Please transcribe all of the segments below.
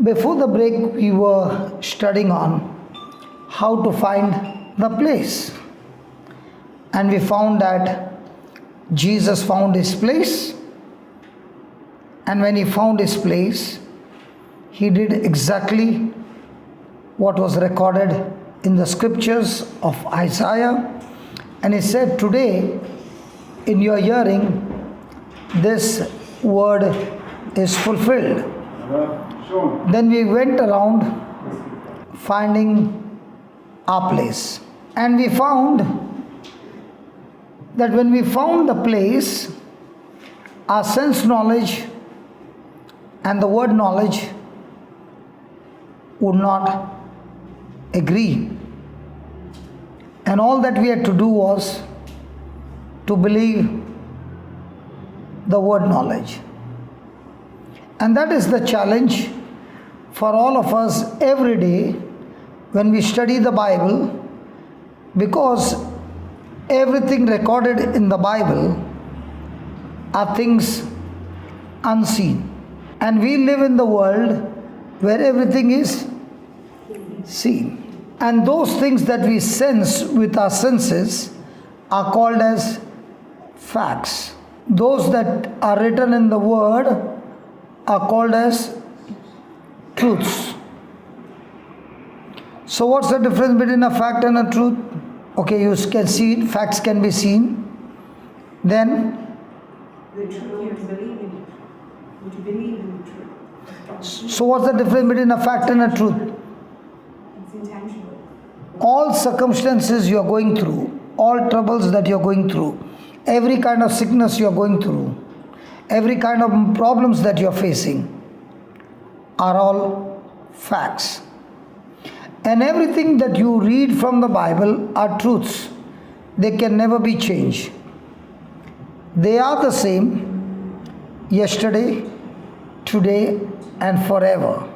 Before the break, we were studying on how to find the place. And we found that Jesus found his place. And when he found his place, he did exactly what was recorded in the scriptures of Isaiah. And he said, today, in your hearing, this word is fulfilled. Then we went around finding our place. And we found that when we found the place, our sense knowledge and the word knowledge would not agree. And all that we had to do was to believe the word knowledge. And that is the challenge for all of us every day when we study the Bible, because everything recorded in the Bible are things unseen. And we live in the world where everything is seen. And those things that we sense with our senses are called as facts. Those that are written in the Word are called as truths. So what's the difference between a fact and a truth? Okay, you can see it, facts can be seen. Then the truth, you have to believe in it. You have to believe in the truth. So what's the difference between a fact and a truth? It's intangible. All circumstances you are going through, all troubles that you are going through, every kind of sickness you are going through, every kind of problems that you are facing are all facts. And everything that you read from the Bible are truths. They can never be changed. They are the same yesterday, today, and forever.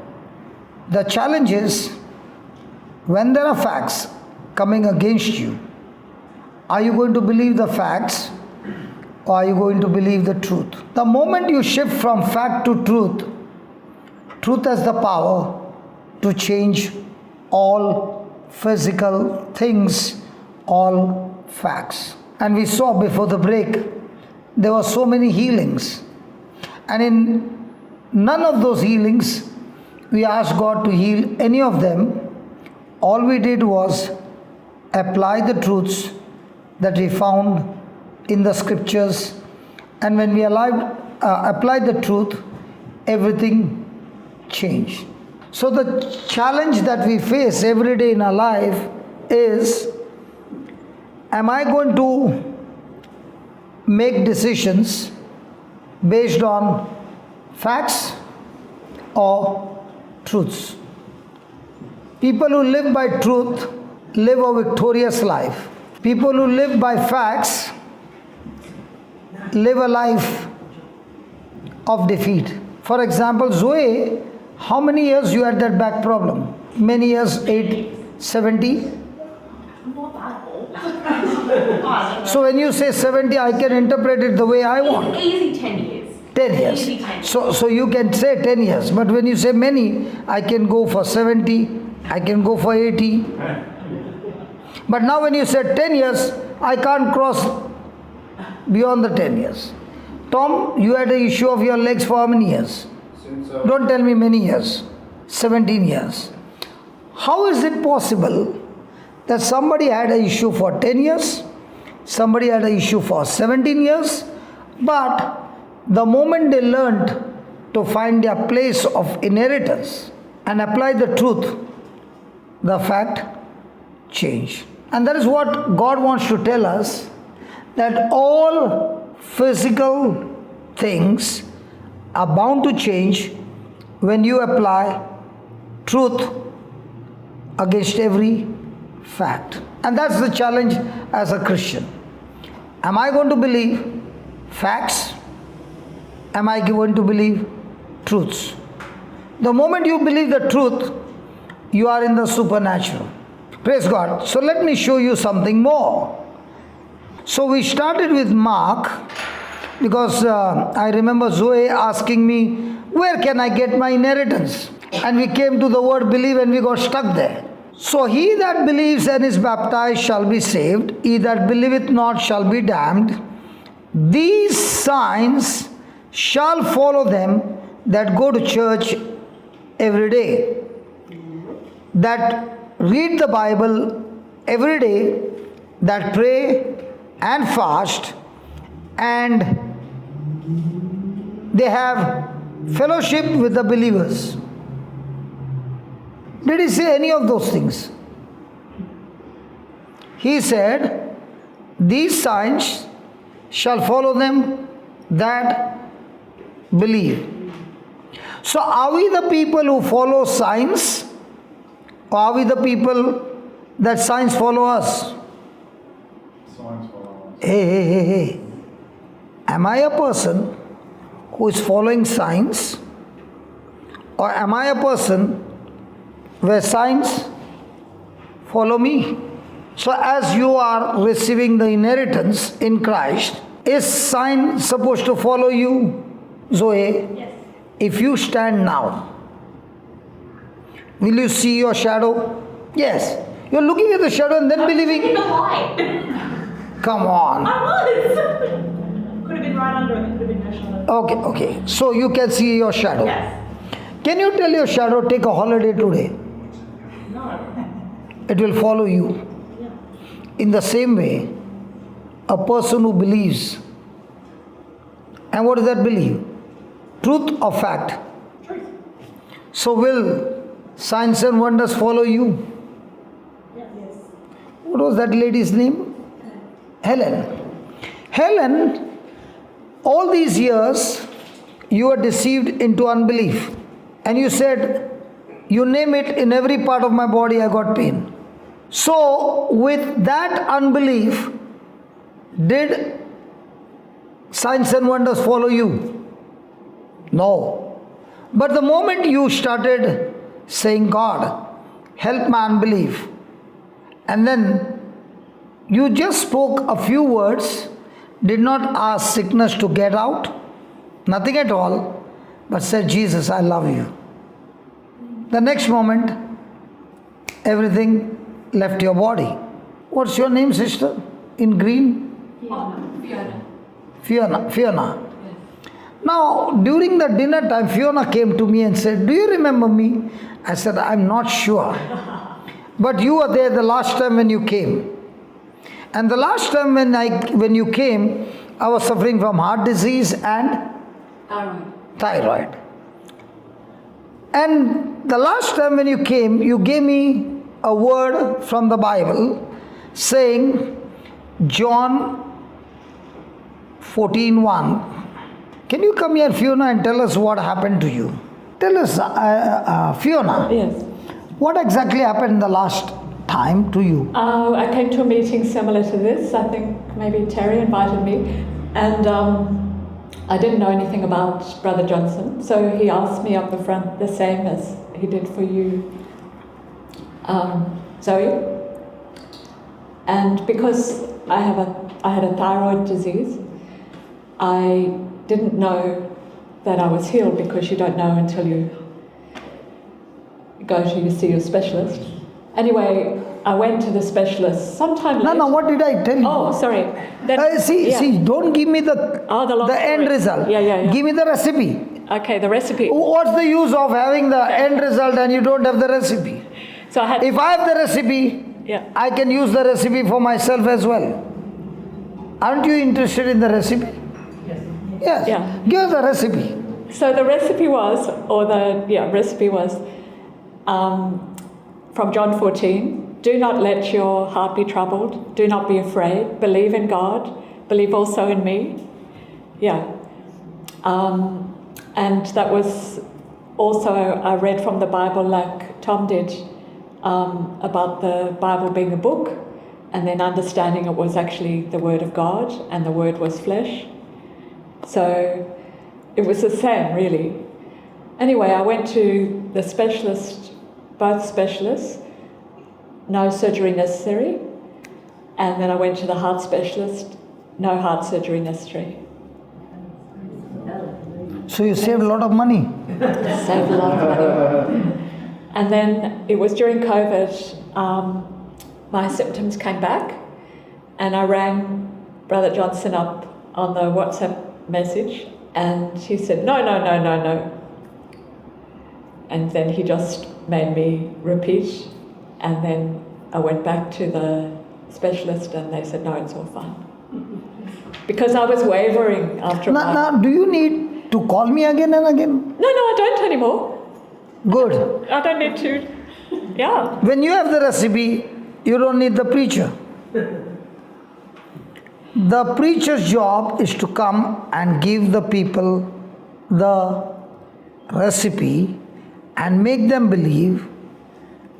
The challenge is, when there are facts coming against you, are you going to believe the facts or are you going to believe the truth? The moment you shift from fact to truth, truth has the power to change all physical things, all facts. And we saw before the break, there were so many healings. And in none of those healings, we asked God to heal any of them. All we did was apply the truths that we found in the scriptures. And when we applied the truth, everything changed. So the challenge that we face every day in our life is, am I going to make decisions based on facts or truths? People who live by truth live a victorious life. People who live by facts live a life of defeat. For example, Zoe, how many years you had that back problem? Many years, 8, 70? Not that old. So when you say 70, I can interpret it the way I want. Easy 10 years. 10 years. Easy 10 years. So you can say 10 years. But when you say many, I can go for 70, I can go for 80. But now when you said 10 years, I can't cross beyond the 10 years. Tom, you had an issue of your legs for how many years? Don't tell me many years. 17 years. How is it possible that somebody had an issue for 10 years, somebody had an issue for 17 years, but the moment they learned to find their place of inheritance and apply the truth, the fact changed. And that is what God wants to tell us, that all physical things are bound to change when you apply truth against every fact. And that's the challenge as a Christian. Am I going to believe facts? Am I going to believe truths? The moment you believe the truth, you are in the supernatural. Praise God. So let me show you something more. So we started with Mark, because I remember Zoe asking me, where can I get my inheritance? And we came to the word believe and we got stuck there. So he that believes and is baptized shall be saved, he that believeth not shall be damned. These signs shall follow them that go to church every day, that read the Bible every day, that pray and fast, and they have fellowship with the believers. Did he say any of those things? He said, these signs shall follow them that believe. So are we the people who follow signs, or are we the people that signs follow us? Signs follow us. Hey. Am I a person who is following signs, or am I a person where signs follow me? So as you are receiving the inheritance in Christ, is sign supposed to follow you, Zoe? Yes. If you stand now, will you see your shadow? Yes. You're looking at the shadow and then In believing. the light. Come on. I was. Could have been right under it. Could have been no shadow. Okay. So you can see your shadow. Yes. Can you tell your shadow, take a holiday today? No. It will follow you. Yeah. In the same way, a person who believes, and what does that believe? Truth or fact? Truth. So will signs and wonders follow you? Yes. What was that lady's name? Helen. Helen, all these years you were deceived into unbelief, and you said, you name it, in every part of my body I got pain. So with that unbelief, did signs and wonders follow you? No. But the moment you started saying, God, help my unbelief, and then you just spoke a few words, did not ask sickness to get out, nothing at all, but said, Jesus, I love you. The next moment, everything left your body. What's your name, sister? In green? Fiona. Fiona. Now, during the dinner time, Fiona came to me and said, do you remember me? I said, I'm not sure. But you were there the last time when you came. And the last time when you came, I was suffering from heart disease and thyroid. And the last time when you came, you gave me a word from the Bible saying, John 14:1. Can you come here, Fiona, and tell us what happened to you? Tell us, Fiona. Yes. What exactly happened the last time to you? I came to a meeting similar to this. I think maybe Terry invited me, and I didn't know anything about Brother Johnson, so he asked me up the front the same as he did for you, Zoe. And because I had a thyroid disease, I didn't know that I was healed, because you don't know until you go to see your specialist. Anyway, I went to the specialist sometime later. No, what did I tell you? Oh, sorry. See, don't give me the long end story. result. Yeah. Give me the recipe. Okay, the recipe. What's the use of having the end result and you don't have the recipe? So I had. If I have the recipe, Yeah. I can use the recipe for myself as well. Aren't you interested in the recipe? Yes. Yeah. Give us the recipe. So the recipe was, from John 14. Do not let your heart be troubled. Do not be afraid. Believe in God. Believe also in me. Yeah. And that was also, I read from the Bible like Tom did, about the Bible being a book, and then understanding it was actually the Word of God, and the Word was flesh. So it was the same, really. Anyway, I went to the specialist, both specialists, no surgery necessary. And then I went to the heart specialist, no heart surgery necessary. So you saved a lot of money. Saved a lot of money. And then it was during COVID, my symptoms came back, and I rang Brother Johnson up on the WhatsApp message, and he said, no. And then he just made me repeat, and then I went back to the specialist and they said, no, it's all fine. Because I was wavering after Now, do you need to call me again and again? No, I don't anymore. Good. I don't need to. Yeah. When you have the recipe, you don't need the preacher. The preacher's job is to come and give the people the recipe and make them believe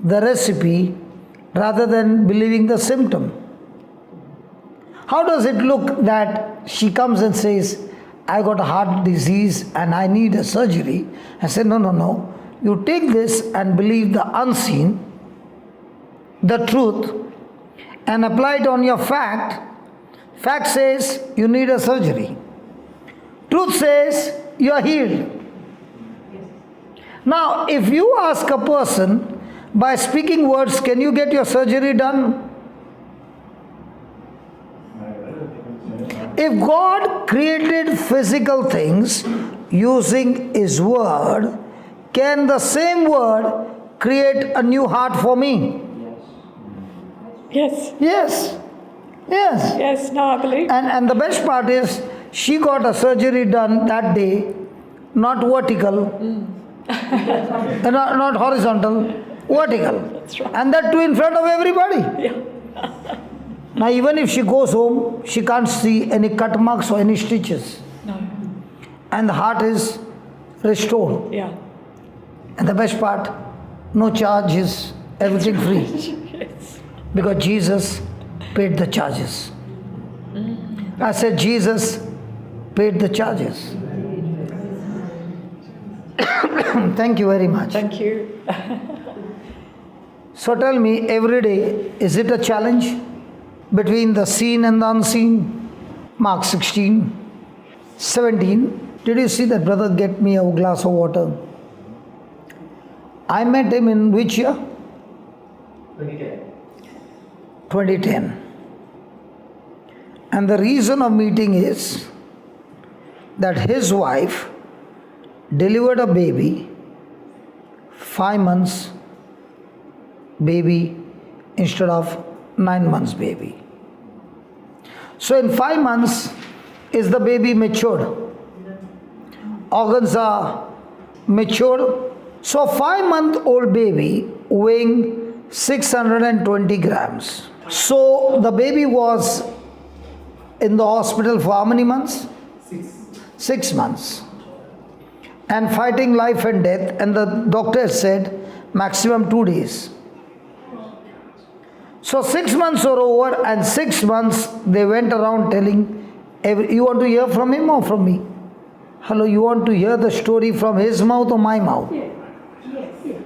the recipe rather than believing the symptom. How does it look that she comes and says, I got a heart disease and I need a surgery? I said, no. You take this and believe the unseen, the truth, and apply it on your fact. Fact says you need a surgery. Truth says you are healed. Now, if you ask a person by speaking words, can you get your surgery done? If God created physical things using His word, can the same word create a new heart for me? Yes. Yes. Yes, no, I believe. And the best part is, she got a surgery done that day, not vertical, not horizontal, vertical. That's right. And that too in front of everybody. Yeah. Now, even if she goes home, she can't see any cut marks or any stitches. No. And the heart is restored. Yeah. And the best part, no charges, everything free. Yes. Because Jesus paid the charges. I said, Jesus paid the charges. Thank you very much. Thank you. So tell me, every day, is it a challenge between the seen and the unseen? Mark 16, 17. Did you see that brother get me a glass of water? I met him in which year? 2010. And the reason of meeting is that his wife delivered a baby, 5 months baby instead of 9 months baby. So in 5 months is the baby matured. Organs are matured. So 5-month-old baby weighing 620 grams. So the baby was in the hospital for how many months? 6 months. And fighting life and death, and the doctor said maximum 2 days. So 6 months are over, and 6 months they went around telling, you want to hear from him or from me? Hello, you want to hear the story from his mouth or my mouth?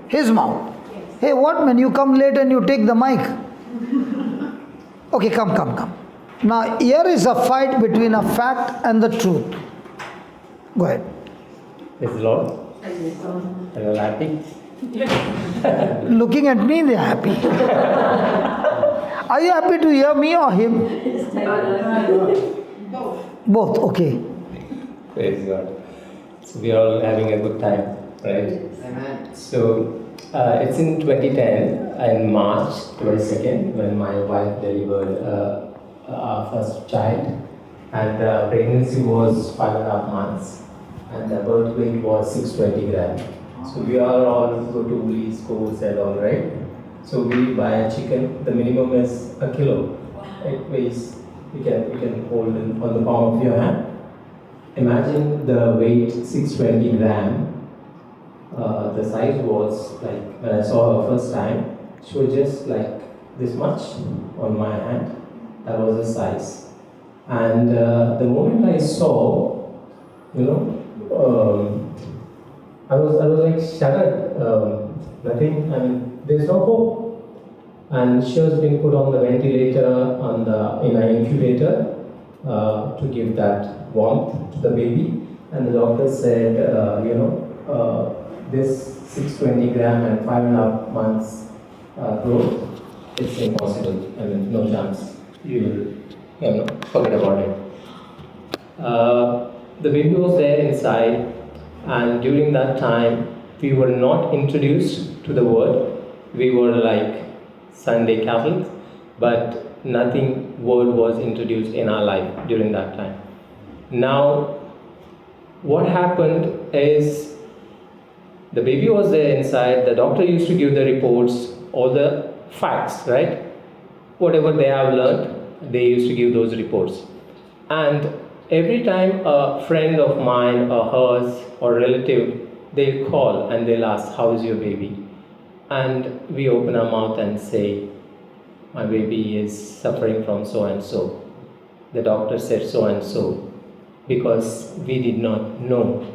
His mouth. Hey, what man, you come late and you take the mic. Okay, come. Now, here is a fight between a fact and the truth. Go ahead. Praise the Lord. Are you all happy? Looking at me, they are happy. Are you happy to hear me or him? Both, okay. Praise God. So we are all having a good time, right? Amen. So it's in 2010, in March 22nd, when my wife delivered our first child, and the pregnancy was 5.5 months, and the birth weight was 620 grams. So we are all go to Woolies, Coles and all, right? So we buy a chicken. The minimum is a kilo. It weighs, you can hold it on the palm of your hand. Imagine the weight 620 gram. The size was like, when I saw her first time, she was just like this much on my hand. That was the size. And the moment I saw, I was like shattered. Nothing. I mean, there's no hope. And she was being put on the ventilator in an incubator to give that warmth to the baby. and the doctor said, this 620 gram and 5.5 months growth, it's impossible. I mean, no chance. You will, forget about it. The baby was there inside, and during that time, we were not introduced to the word. We were like Sunday Catholics, but nothing word was introduced in our life during that time. Now, what happened is the baby was there inside. The doctor used to give the reports, all the facts, right? Whatever they have learned, they used to give those reports. And every time a friend of mine or hers or relative, they'll call and they'll ask, how is your baby? And we open our mouth and say, my baby is suffering from so and so. The doctor said so and so, because we did not know.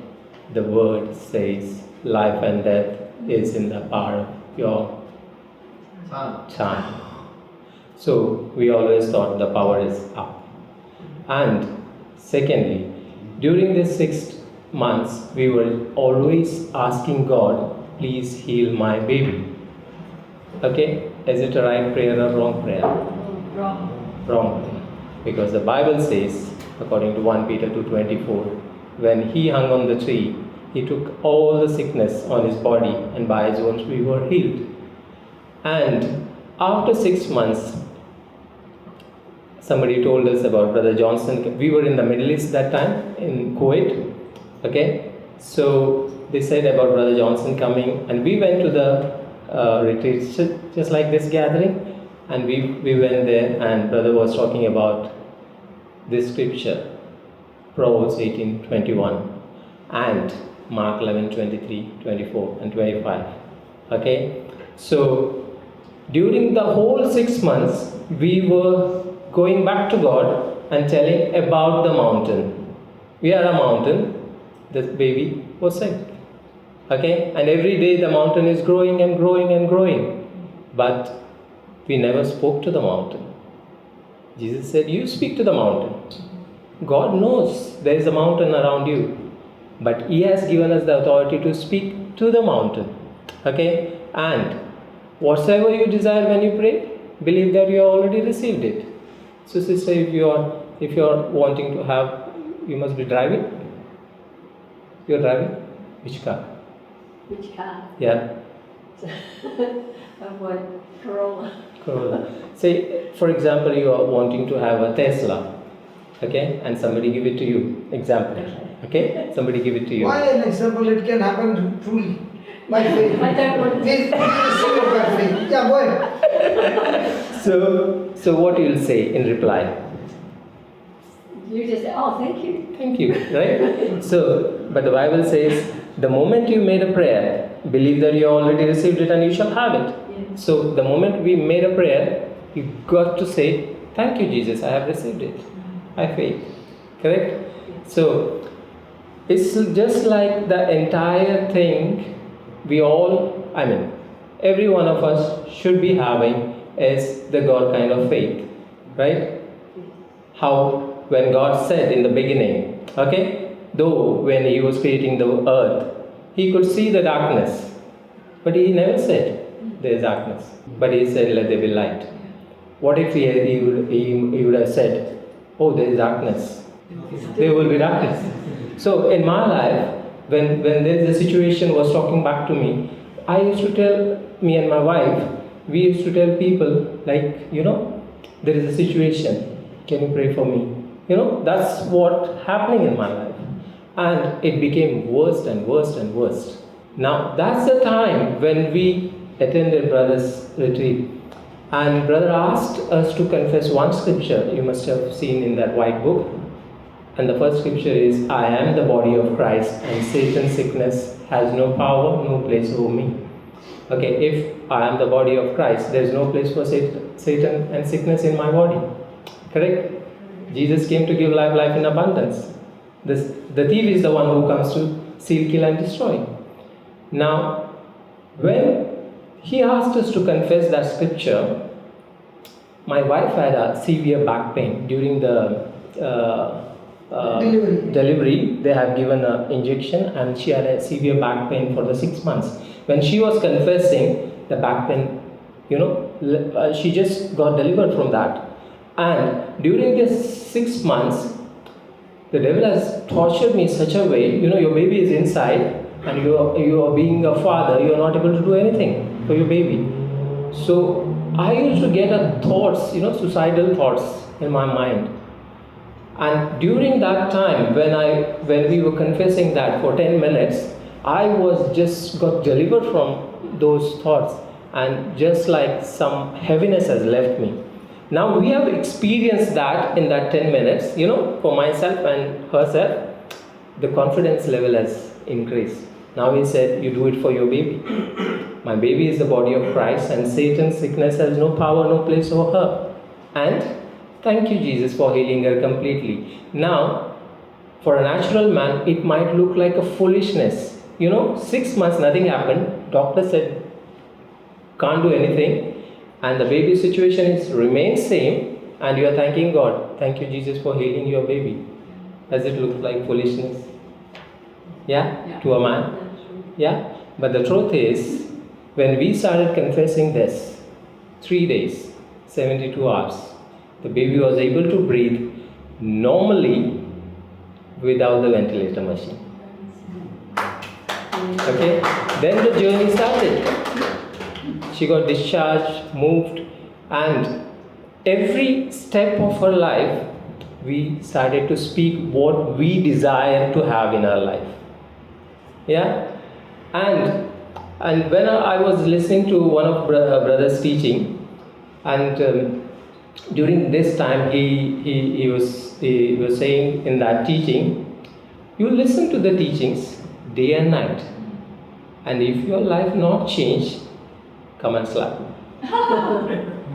The word says life and death is in the power of your tongue. So we always thought the power is up. And secondly, during the 6 months, we were always asking God, please heal my baby. Okay? Is it a right prayer or wrong prayer? Wrong. Wrong prayer. Because the Bible says, according to 1 Peter 2:24, when he hung on the tree, he took all the sickness on his body, and by his wounds we were healed. And after 6 months, somebody told us about Brother Johnson. We were in the Middle East that time, in Kuwait. Okay? So they said about Brother Johnson coming, and we went to the retreat, just like this gathering, and we went there, and Brother was talking about this scripture, Proverbs 18:21, and Mark 11:23, 24, and 25. Okay? So during the whole 6 months, we were going back to God and telling about the mountain. We are a mountain. The baby was sick. Okay? And every day the mountain is growing and growing and growing. But we never spoke to the mountain. Jesus said, you speak to the mountain. God knows there is a mountain around you. But He has given us the authority to speak to the mountain. Okay? And whatsoever you desire when you pray, believe that you have already received it. So sister, if you are wanting to have, you must be driving. You are driving? Which car? Which car? Yeah. What? Corolla. Corolla. Say, for example, you are wanting to have a Tesla. Okay? And somebody give it to you. Example. Okay? Somebody give it to you. Why an example? It can happen truly. By faith. I don't want to. We receive it by faith. Yeah, go ahead. So what you will say in reply? You just say, oh, thank you. Thank you, right? So, but the Bible says, the moment you made a prayer, believe that you already received it and you shall have it. Yeah. So, the moment we made a prayer, you got to say, thank you, Jesus, I have received it by faith. Correct? So, it's just like the entire thing every one of us should be having is the God kind of faith, right? How when God said in the beginning, okay, though when He was creating the earth, He could see the darkness, but He never said there is darkness, but He said let there be light. What if he would have said, oh, there is darkness, there will be darkness. So in my life, when the situation was talking back to me, I used to tell, me and my wife, we used to tell people like, there is a situation, can you pray for me? That's what happening in my life. And it became worse and worse and worse. Now, that's the time when we attended Brother's retreat. And Brother asked us to confess one scripture you must have seen in that white book. And the first scripture is, I am the body of Christ, and Satan's sickness has no power, no place over me. Okay, if I am the body of Christ, there is no place for Satan and sickness in my body. Correct? Jesus came to give life in abundance. The thief is the one who comes to steal, kill and destroy. Now, when he asked us to confess that scripture, my wife had a severe back pain during the delivery, they have given an injection, and she had a severe back pain for the 6 months. When she was confessing the back pain, she just got delivered from that. And during this 6 months, the devil has tortured me in such a way, your baby is inside, and you are being a father, you are not able to do anything for your baby. So I used to get thoughts, suicidal thoughts in my mind. And during that time, when we were confessing that for 10 minutes, I was just got delivered from those thoughts, and just like some heaviness has left me. Now we have experienced that in that 10 minutes, for myself and herself, the confidence level has increased. Now he said, you do it for your baby. My baby is the body of Christ, and Satan's sickness has no power, no place over her. And thank you, Jesus, for healing her completely. Now, for a natural man, it might look like a foolishness. 6 months, nothing happened. Doctor said, can't do anything. And the baby situation remains same. And you are thanking God. Thank you, Jesus, for healing your baby. Does it look like foolishness? Yeah? To a man? Yeah? But the truth is, when we started confessing this, 3 days, 72 hours, the baby was able to breathe normally without the ventilator machine. Okay? Then the journey started. She got discharged, moved, and every step of her life, we started to speak what we desire to have in our life. Yeah? And when I was listening to one of brother's teaching, and during this time he was saying in that teaching, you listen to the teachings day and night, and if your life not change, come and slap me.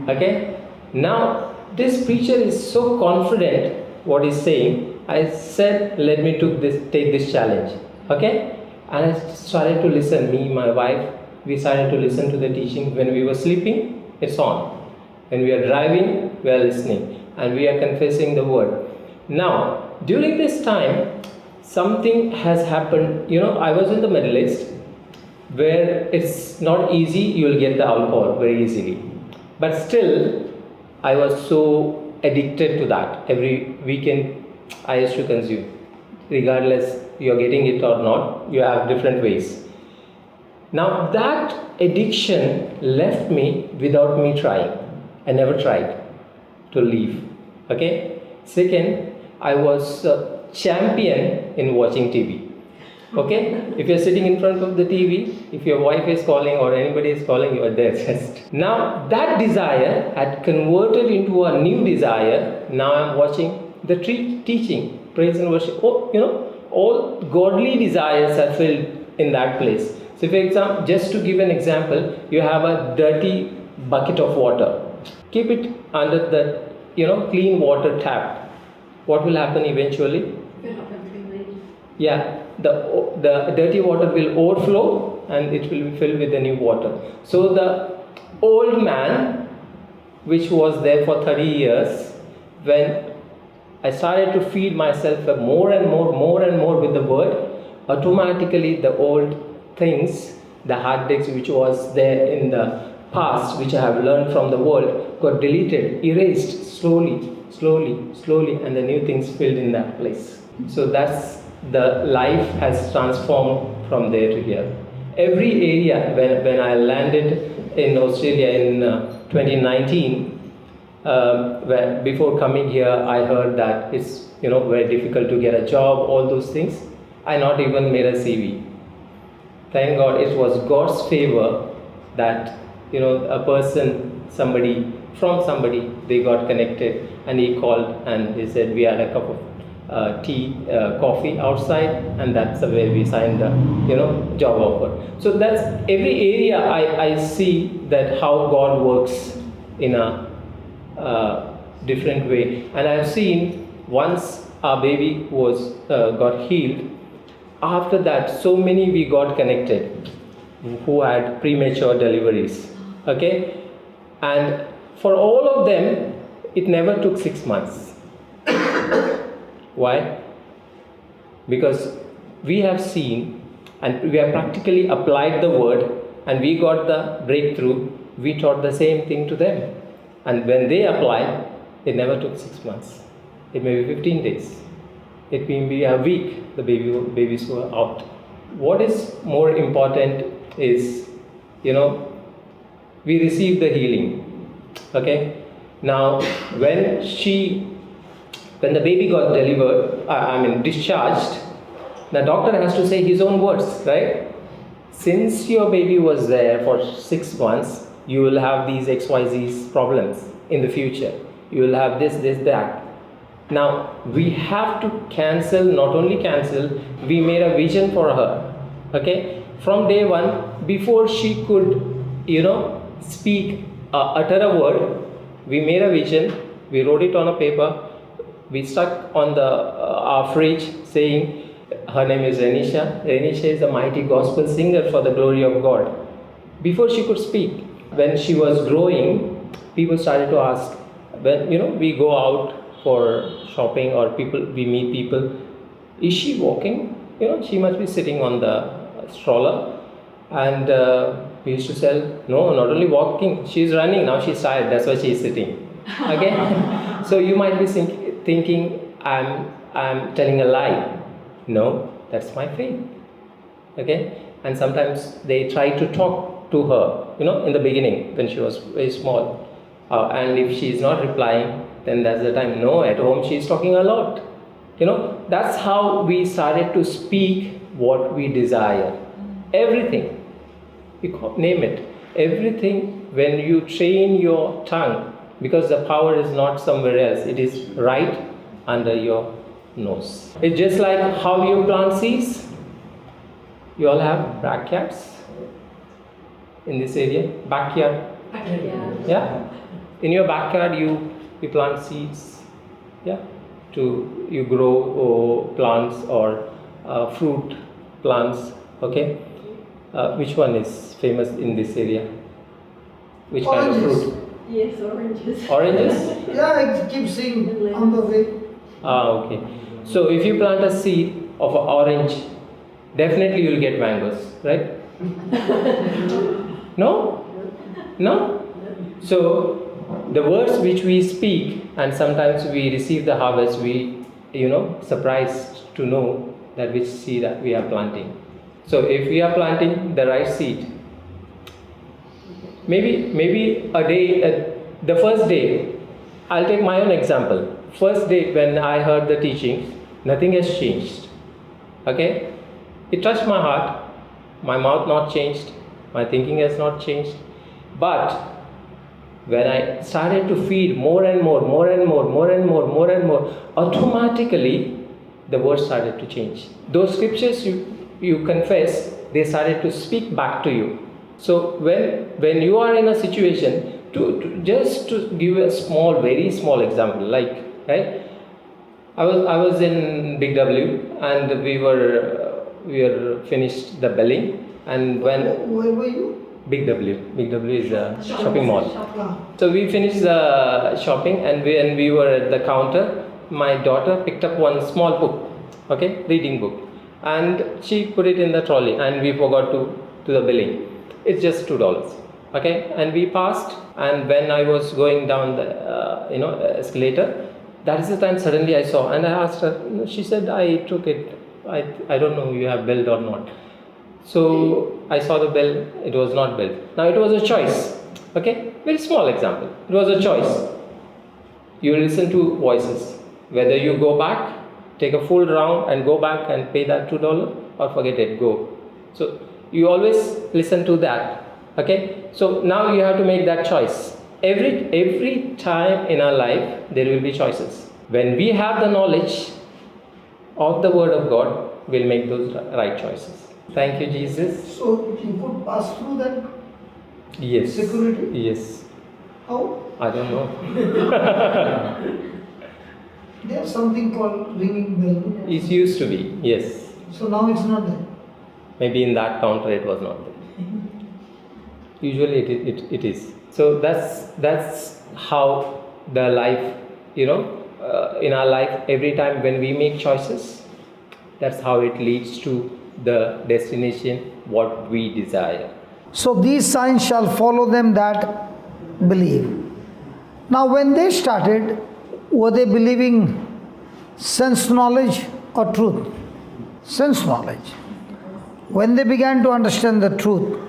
Okay? Now this preacher is so confident what he's saying. I said, let me take this challenge. Okay? And I started to listen, me, my wife, we started to listen to the teaching. When we were sleeping, it's on. When we are driving, we are listening. And we are confessing the word. Now, during this time, something has happened. I was in the Middle East, where it's not easy, you will get the alcohol very easily. But still, I was so addicted to that. Every weekend, I used to consume. Regardless you're getting it or not, you have different ways. Now that addiction left me without me trying. I never tried to leave. Okay? Second, I was a champion in watching TV. Okay? If you're sitting in front of the TV, if your wife is calling or anybody is calling, you are there just. Now that desire had converted into a new desire. Now I'm watching the teaching. Praise and worship. All godly desires are filled in that place. So, for example, just to give an example, you have a dirty bucket of water. Keep it under the, clean water tap. What will happen eventually? Yeah, the dirty water will overflow and it will be filled with the new water. So the old man, which was there for 30 years, when I started to feed myself more and more with the word, automatically the old things, the hard disks which was there in the past, which I have learned from the world, got deleted, erased slowly, and the new things filled in that place. So that's the life has transformed from there to here. Every area, when I landed in Australia in 2019, before coming here, I heard that it's very difficult to get a job, all those things. I not even made a CV. Thank God, it was God's favor that a person, somebody, they got connected, and he called and he said we had a cup of coffee outside, and that's where we signed the job offer. So that's every area I see that how God works in a different way. And I've seen once our baby was got healed, after that so many we got connected who had premature deliveries. Okay, and for all of them it never took 6 months. Why? Because we have seen and we have practically applied the word and we got the breakthrough. We taught the same thing to them. And when they applied, it never took 6 months. It may be 15 days. It may be a week, the babies were out. What is more important is, we receive the healing. Okay? Now, when the baby got delivered, discharged, the doctor has to say his own words, right? Since your baby was there for 6 months, you will have these XYZ problems in the future. You will have this, that. Now, we have to not only cancel, we made a vision for her. Okay? From day one, before she could, speak, utter a word, we made a vision, we wrote it on a paper, we stuck on our fridge saying, her name is Renisha. Renisha is a mighty gospel singer for the glory of God. Before she could speak, when she was growing, people started to ask, when we go out for shopping or we meet people, is she walking? She must be sitting on the stroller. And we used to tell, no, not only walking, she's running, now she's tired, that's why she's sitting. Okay? So you might be thinking, I'm telling a lie. No, that's my faith. Okay? And sometimes they try to talk to her, in the beginning when she was very small. And if she is not replying, then that's the time. No, at home she is talking a lot. That's how we started to speak what we desire. Everything. Name it. Everything, when you train your tongue, because the power is not somewhere else, it is right under your nose. It's just like how you plant seeds. You all have backyards in this area? Backyard? Yeah? In your backyard you plant seeds. Yeah? You grow plants or fruit plants. Okay? Which one is famous in this area? Which kind of fruit? Yes, oranges. Oranges? Yeah, I keep seeing on the way. Okay. So if you plant a seed of an orange, definitely you will get mangoes, right? No? No? So the words which we speak, and sometimes we receive the harvest, we surprised to know that which seed that we are planting. So if we are planting the right seed, maybe a day, the first day, I'll take my own example. First day when I heard the teaching, nothing has changed. Okay? It touched my heart. My mouth not changed. My thinking has not changed. But when I started to feed more and more, automatically the words started to change. Those scriptures you confess, they started to speak back to you. So when you are in a situation, just to give a very small example, like, right? I was in Big W and we were finished the billing, and when Where were you? Big W is a shopping mall. So we finished the shopping, and when we were at the counter, my daughter picked up one small book, okay, reading book, and she put it in the trolley, and we forgot to the billing. It's just $2, okay, and we passed, and when I was going down the escalator, that is the time suddenly I saw, and I asked her. She said, I took it. I don't know you have billed or not. So I saw the bill, it was not billed. Now it was a choice, okay, very small example. It was a choice. You listen to voices, whether you go back, take a full round and go back and pay that $2, or forget it, go. So you always listen to that, okay. So now you have to make that choice. Every time in our life there will be choices. When we have the knowledge of the Word of God, we'll make those right choices. Thank you, Jesus. So you could pass through that Yes. security? Yes. How? I don't know. There's something called ringing bell. It used to be, yes. So now it's not there. Maybe in that counter it was not there. Usually it is. So that's how the life, in our life, every time when we make choices, that's how it leads to the destination what we desire. So these signs shall follow them that believe. Now when they started, were they believing sense knowledge or truth? Sense knowledge. When they began to understand the truth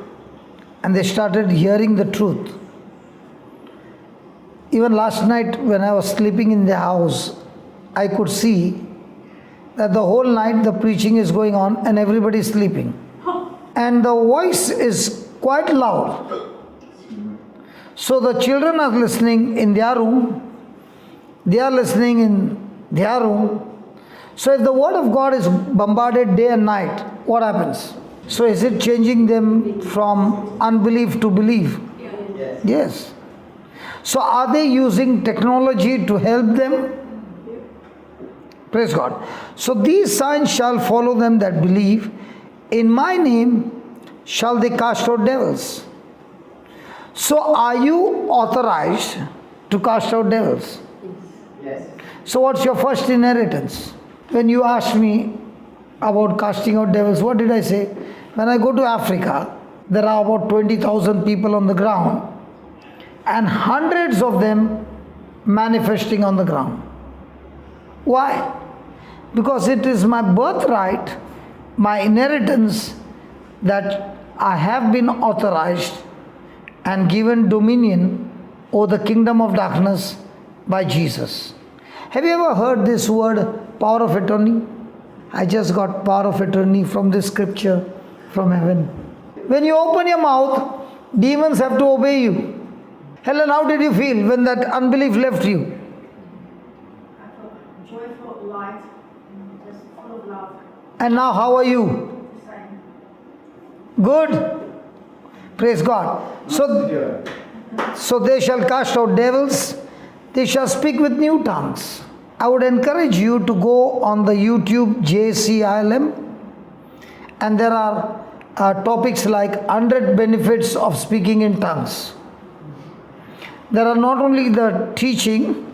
and they started hearing the truth, even last night when I was sleeping in the house, I could see that the whole night the preaching is going on and everybody is sleeping. And the voice is quite loud. So the children are listening in their room, they are listening in their room. So if the word of God is bombarded day and night, what happens? So is it changing them from unbelief to belief? Yes. So are they using technology to help them? Praise God. So these signs shall follow them that believe. In my name shall they cast out devils. So are you authorized to cast out devils? Yes. So what's your first inheritance? When you asked me about casting out devils, what did I say? When I go to Africa, there are about 20,000 people on the ground and hundreds of them manifesting on the ground. Why? Because it is my birthright, my inheritance, that I have been authorized and given dominion over the kingdom of darkness by Jesus. Have you ever heard this word, power of attorney? I just got power of attorney from this scripture from heaven. When you open your mouth, demons have to obey you. Helen, how did you feel when that unbelief left you? I felt joyful, light, just full of love. And now how are you? Same. Good. Praise God. So they shall cast out devils. They shall speak with new tongues. I would encourage you to go on the YouTube JCILM, and there are topics like 100 benefits of speaking in tongues. There are not only the teaching,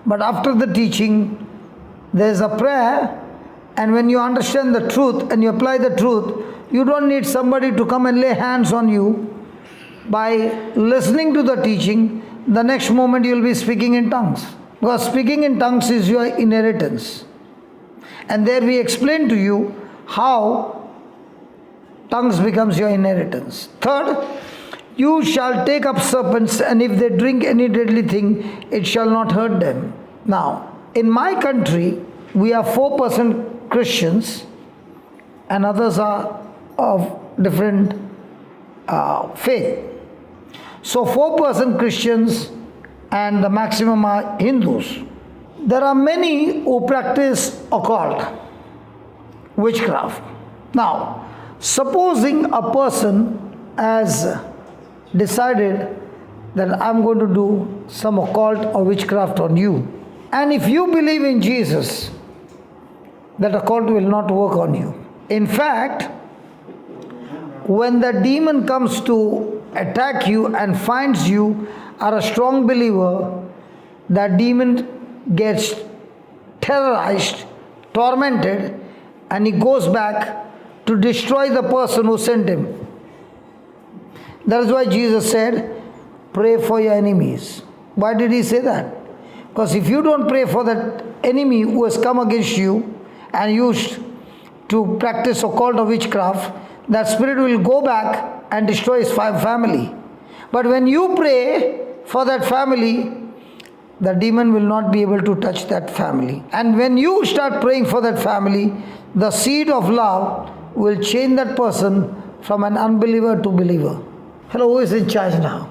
but after the teaching, there is a prayer, and when you understand the truth and you apply the truth, you don't need somebody to come and lay hands on you. By listening to the teaching, the next moment you will be speaking in tongues. Because speaking in tongues is your inheritance. And there we explain to you how tongues becomes your inheritance. Third, you shall take up serpents, and if they drink any deadly thing, it shall not hurt them. Now, in my country, we are 4% Christians, and others are of different faith. So 4% Christians, and the maximum are Hindus. There are many who practice occult, witchcraft. Now, supposing a person has decided that I'm going to do some occult or witchcraft on you, and if you believe in Jesus, that occult will not work on you. In fact, when the demon comes to attack you and finds you are a strong believer, that demon gets terrorized, tormented, and he goes back to destroy the person who sent him. That is why Jesus said, pray for your enemies. Why did he say that? Because if you don't pray for that enemy who has come against you and used to practice occult or witchcraft, that spirit will go back and destroy his family. But when you pray for that family, the demon will not be able to touch that family. And when you start praying for that family, the seed of love will change that person from an unbeliever to believer. Hello, who is in charge now?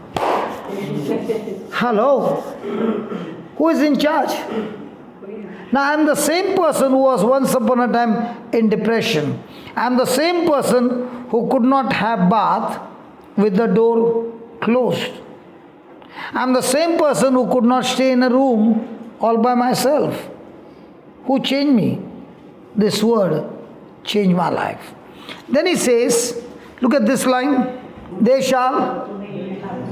Hello? Who is in charge? Now I am the same person who was once upon a time in depression. I am the same person who could not have bath with the door closed. I am the same person who could not stay in a room all by myself. Who changed me? This word changed my life. Then he says, look at this line, they shall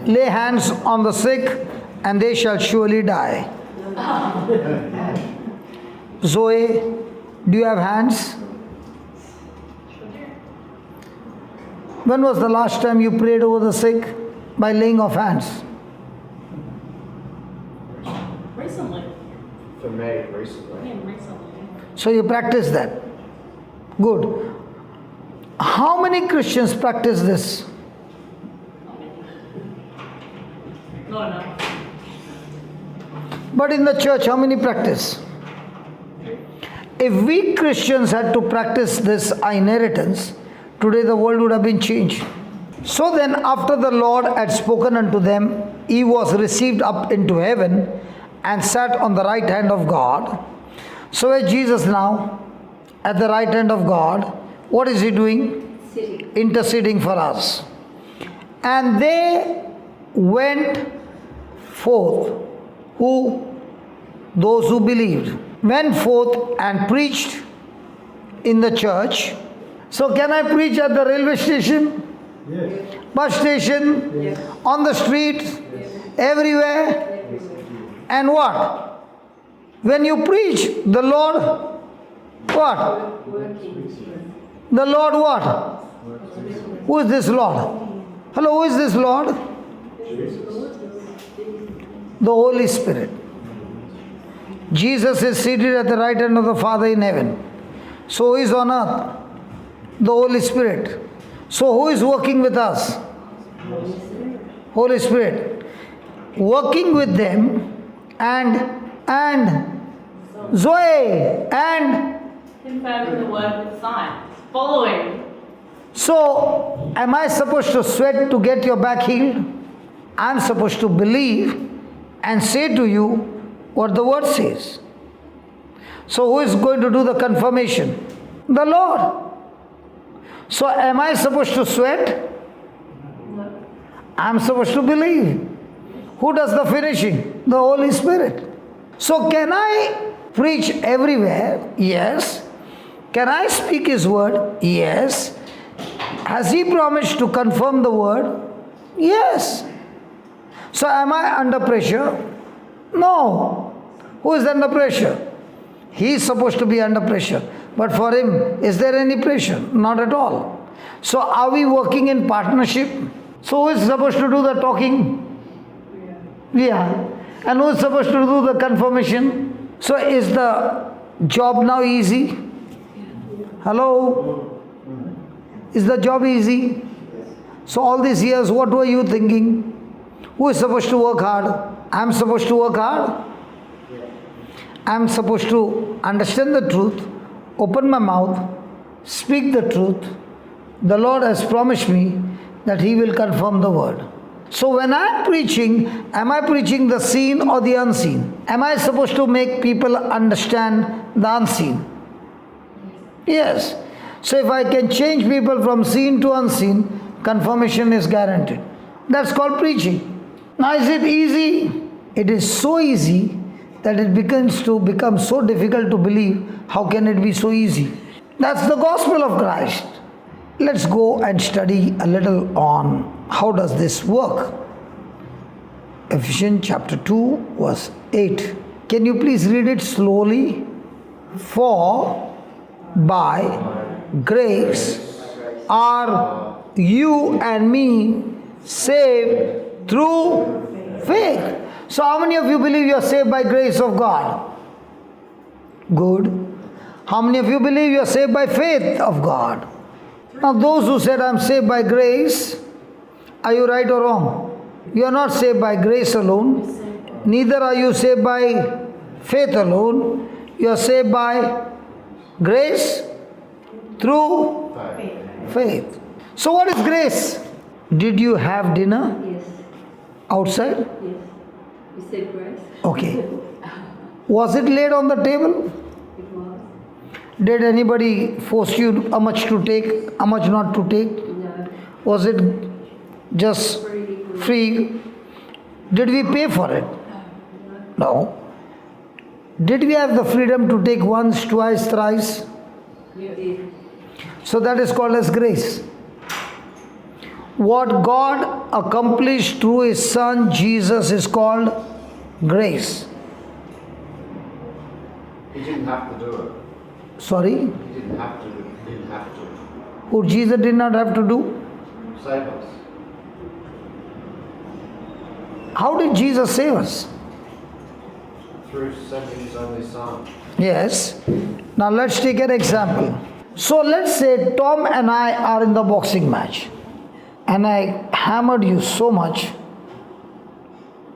lay hands on the sick and they shall surely die. Zoe, do you have hands? When was the last time you prayed over the sick? By laying of hands. Recently. For me, recently. Yeah, recently. So you practice that. Good. How many Christians practice this? Not enough. But in the church, how many practice? If we Christians had to practice this inheritance, today the world would have been changed. So then, after the Lord had spoken unto them, he was received up into heaven and sat on the right hand of God. So is Jesus now at the right hand of God. What is he doing? Sitting. Interceding for us. And they went forth, who? Those who believed, went forth and preached in the church. So can I preach at the railway station? Yes. Bus station? Yes. On the street? Everywhere? And what? When you preach, the Lord, what? Working. The Lord what? Who is this Lord? Hello, who is this Lord? The Holy Spirit. Jesus is seated at the right hand of the Father in heaven. So who is on earth? The Holy Spirit. So who is working with us? Holy Spirit. Working with them and Zoe and Confirming the word with signs. Following. so am I supposed to sweat to get your back healed? I'm supposed to believe and say to you what the word says. So who is going to do the confirmation? The Lord. So am I supposed to sweat? I'm supposed to believe. Who does the finishing? The Holy Spirit. So can I preach everywhere? Yes. Can I speak his word? Yes. Has he promised to confirm the word? Yes. So am I under pressure? No. Who is under pressure? He is supposed to be under pressure. But for him, is there any pressure? Not at all. So are we working in partnership? So who is supposed to do the talking? Yeah. And who is supposed to do the confirmation? So is the job now easy? Hello? Is the job easy? So all these years, what were you thinking? Who is supposed to work hard? I'm supposed to work hard. I'm supposed to understand the truth, open my mouth, speak the truth. The Lord has promised me that he will confirm the word. So when I'm preaching, am I preaching the seen or the unseen? Am I supposed to make people understand the unseen? Yes. So if I can change people from seen to unseen, confirmation is guaranteed. That's called preaching. Now is it easy? It is so easy that it begins to become so difficult to believe. How can it be so easy? That's the gospel of Christ. Let's go and study a little on how does this work. Ephesians chapter 2 verse 8. Can you please read it slowly? For by grace are you and me saved through faith. So how many of you believe you are saved by grace of God? Good. How many of you believe you are saved by faith of God? Now those who said I am saved by grace, are you right or wrong? You are not saved by grace alone. Neither are you saved by faith alone. You are saved by grace through faith. So what is grace? Did you have dinner Yes. outside? Yes. You said grace? Okay. Was it laid on the table? It was. Did anybody force you how much to take, how much not to take? No. Was it just Free. free? Did we pay for it? No. Did we have the freedom to take once, twice, thrice? You did. So that is called as grace. What God accomplished through His Son Jesus is called grace. He didn't have to do it. Sorry? He didn't have to. He didn't have to. Who Jesus did not have to do? Save us. How did Jesus save us? Through sending his only son. Yes. Now let's take an example. So let's say Tom and I are in the boxing match, and I hammered you so much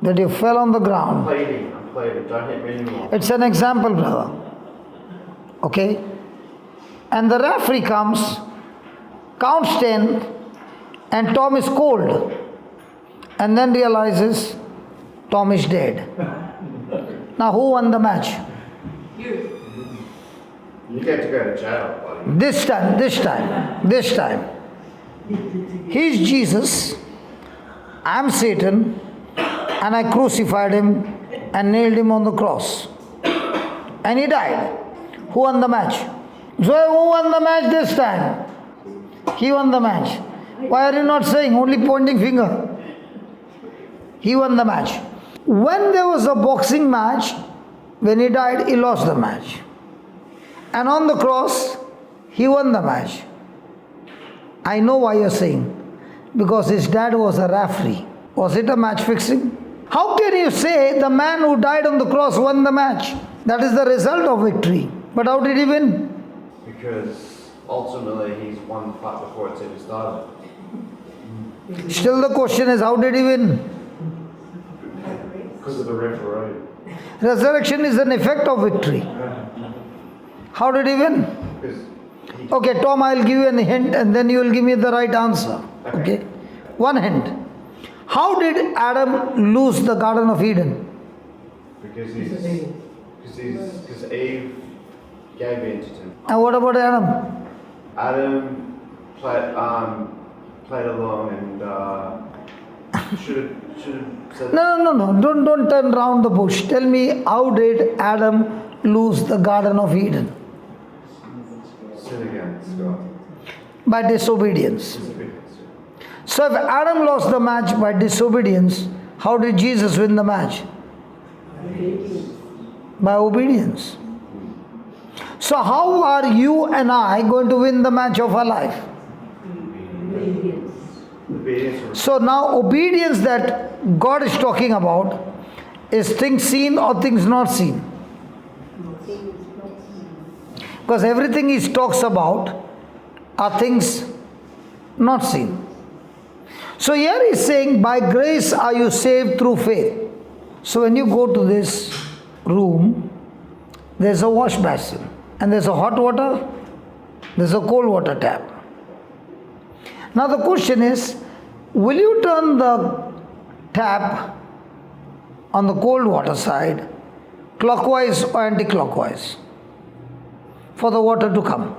that you fell on the ground. I'm pleading. Don't hit me anymore. It's an example, brother. Okay? And the referee comes, counts 10, and Tom is cold. And then realizes Tom is dead. Now who won the match? You. You get to go to jail, buddy. This time. He's Jesus, I'm Satan, and I crucified him and nailed him on the cross. And he died. Who won the match? So who won the match this time? He won the match. Why are you not saying? Only pointing finger. He won the match. When there was a boxing match, when he died, he lost the match. And on the cross, he won the match. I know why you're saying. Because his dad was a referee. Was it a match fixing? How can you say the man who died on the cross won the match? That is the result of victory. But how did he win? Because ultimately he's won the fight before it's even started. Still the question is, how did he win? Because of the referee. Resurrection is an effect of victory. How did he win? Because he, Okay, Tom, I'll give you a hint and then you will give me the right answer. Okay? One hint. How did Adam lose the Garden of Eden? because Eve gave in to him. And what about Adam? Adam played along and should have said. No. Don't turn round the bush. Tell me, how did Adam lose the Garden of Eden? Sin against God. By disobedience. So if Adam lost the match by disobedience, how did Jesus win the match? By obedience. So how are you and I going to win the match of our life? Obedience. So now obedience that God is talking about is things seen or things not seen. Because everything he talks about are things not seen. So here he is saying, by grace are you saved through faith. So when you go to this room, there's a wash basin. And there's a hot water, there's a cold water tap. Now the question is, will you turn the tap on the cold water side clockwise or anti-clockwise for the water to come?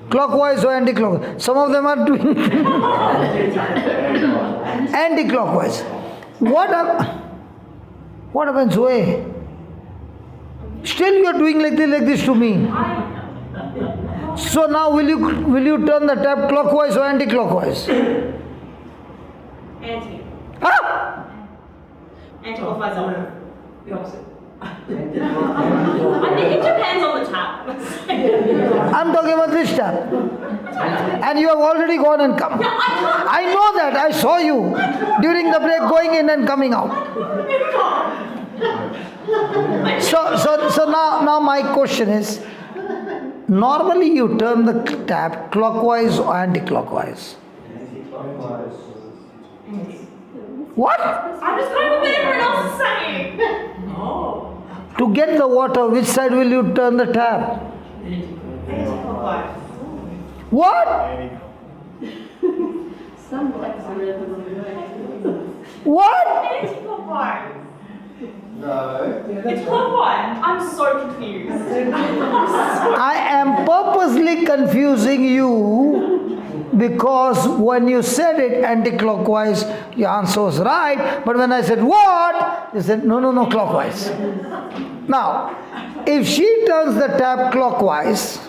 Clockwise or anti-clockwise? Some of them are doing anti-clockwise. What happens? Way? Still you are doing like this to me. So now will you turn the tap clockwise or anti-clockwise? Anti. Huh? Anti-clockwise on the opposite. I think it depends on the tap. I'm talking about this tap. And you have already gone and come. I know that. I saw you during the break going in and coming out. So now my question is, normally you turn the tap clockwise or anti-clockwise? What? I'm just going with what everyone else is saying. To get the water, which side will you turn the tap? Anti-clockwise. What? Some blacks are rather What? Anti-clockwise. No. It's clockwise. I'm so confused. I am purposely confusing you because when you said it anti-clockwise, your answer was right. But when I said what? You said no, clockwise. Now, if she turns the tap clockwise,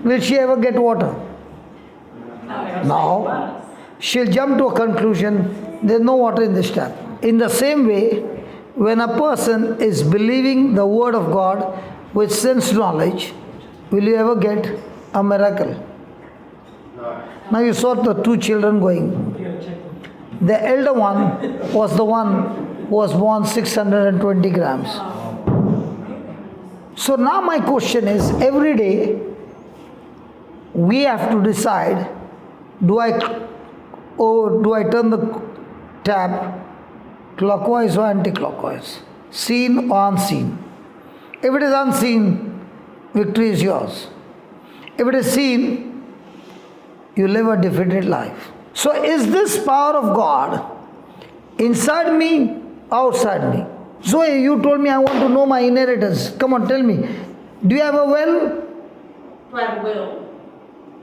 will she ever get water? No. She'll jump to a conclusion, there's no water in this tap. In the same way, when a person is believing the word of God with sense knowledge, will you ever get a miracle? Now you saw the two children going. The elder one was the one who was born 620 grams. So now my question is, every day we have to decide, do I turn the tap clockwise or anti-clockwise? Seen or unseen? If it is unseen, victory is yours. If it is seen, you live a defeated life. So is this power of God inside me, outside me? Zoe, you told me I want to know my inheritance. Come on, tell me. Do you have a well? Do I have a will?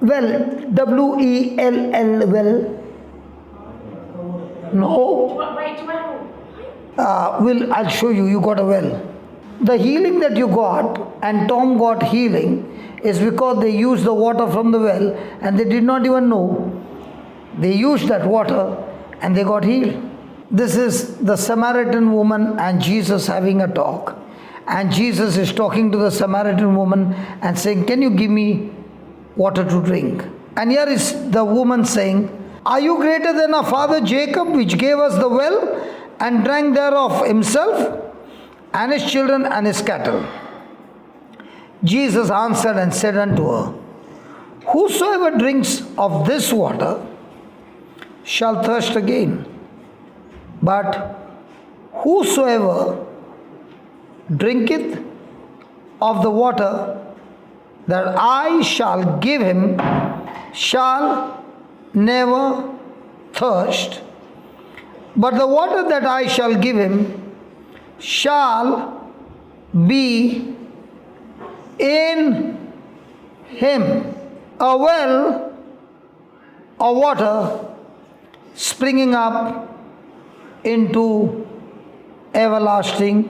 Well, W-E-L-L, well. No. Do I have I'll show you, you got a well. The healing that you got, and Tom got healing, is because they used the water from the well and they did not even know. They used that water and they got healed. This is the Samaritan woman and Jesus having a talk. And Jesus is talking to the Samaritan woman and saying, can you give me water to drink? And here is the woman saying, are you greater than our father Jacob, which gave us the well and drank thereof himself and his children and his cattle? Jesus answered and said unto her, whosoever drinks of this water shall thirst again. But whosoever drinketh of the water that I shall give him shall never thirst, but the water that I shall give him shall be in him a well of water springing up into everlasting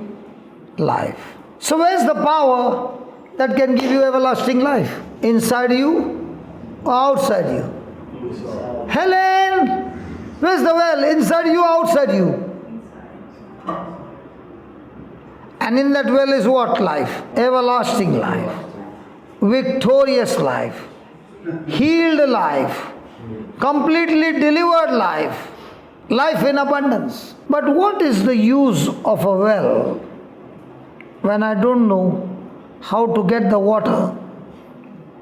life. So where's the power that can give you everlasting life? Inside you or outside you? Helen, where's the well? Inside you or outside you? And in that well is what life? Everlasting life, victorious life, healed life, completely delivered life, life in abundance. But what is the use of a well when I don't know how to get the water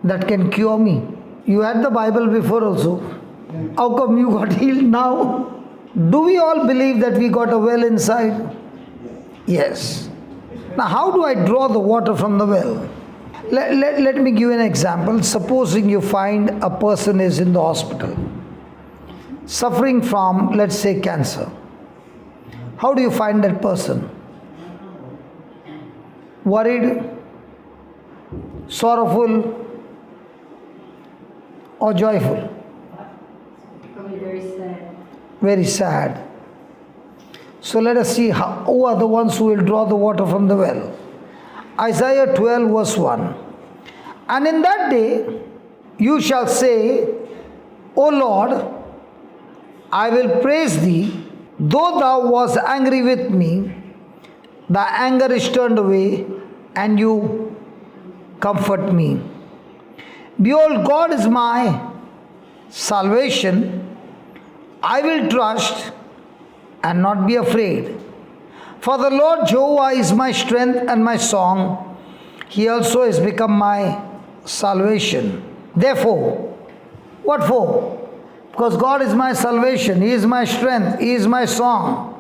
that can cure me? You had the Bible before also. How come you got healed now? Do we all believe that we got a well inside? Yes. Now how do I draw the water from the well? Let me give you an example. Supposing you find a person is in the hospital suffering from, let's say, cancer. How do you find that person? Worried, sorrowful, or joyful? Probably very sad. Very sad. So let us see who are the ones who will draw the water from the well. Isaiah 12 verse 1. And in that day you shall say, O Lord, I will praise thee, though thou wast angry with me, thy anger is turned away, and you comfort me. Behold, God is my salvation. I will trust and not be afraid. For the Lord Jehovah is my strength and my song. He also has become my salvation. Therefore, what for? Because God is my salvation, He is my strength, He is my song,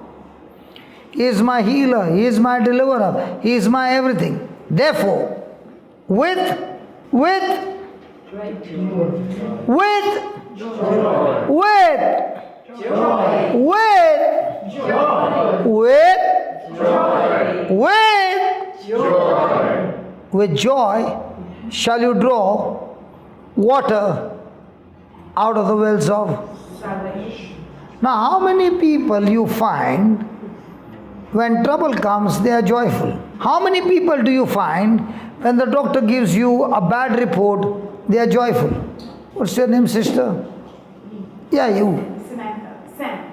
He is my healer, He is my deliverer, He is my everything. Therefore, with joy shall you draw water out of the wells of Salvation. Now, how many people you find when trouble comes, they are joyful? How many people do you find when the doctor gives you a bad report, they are joyful? What's your name, sister? Yeah, you. Samantha.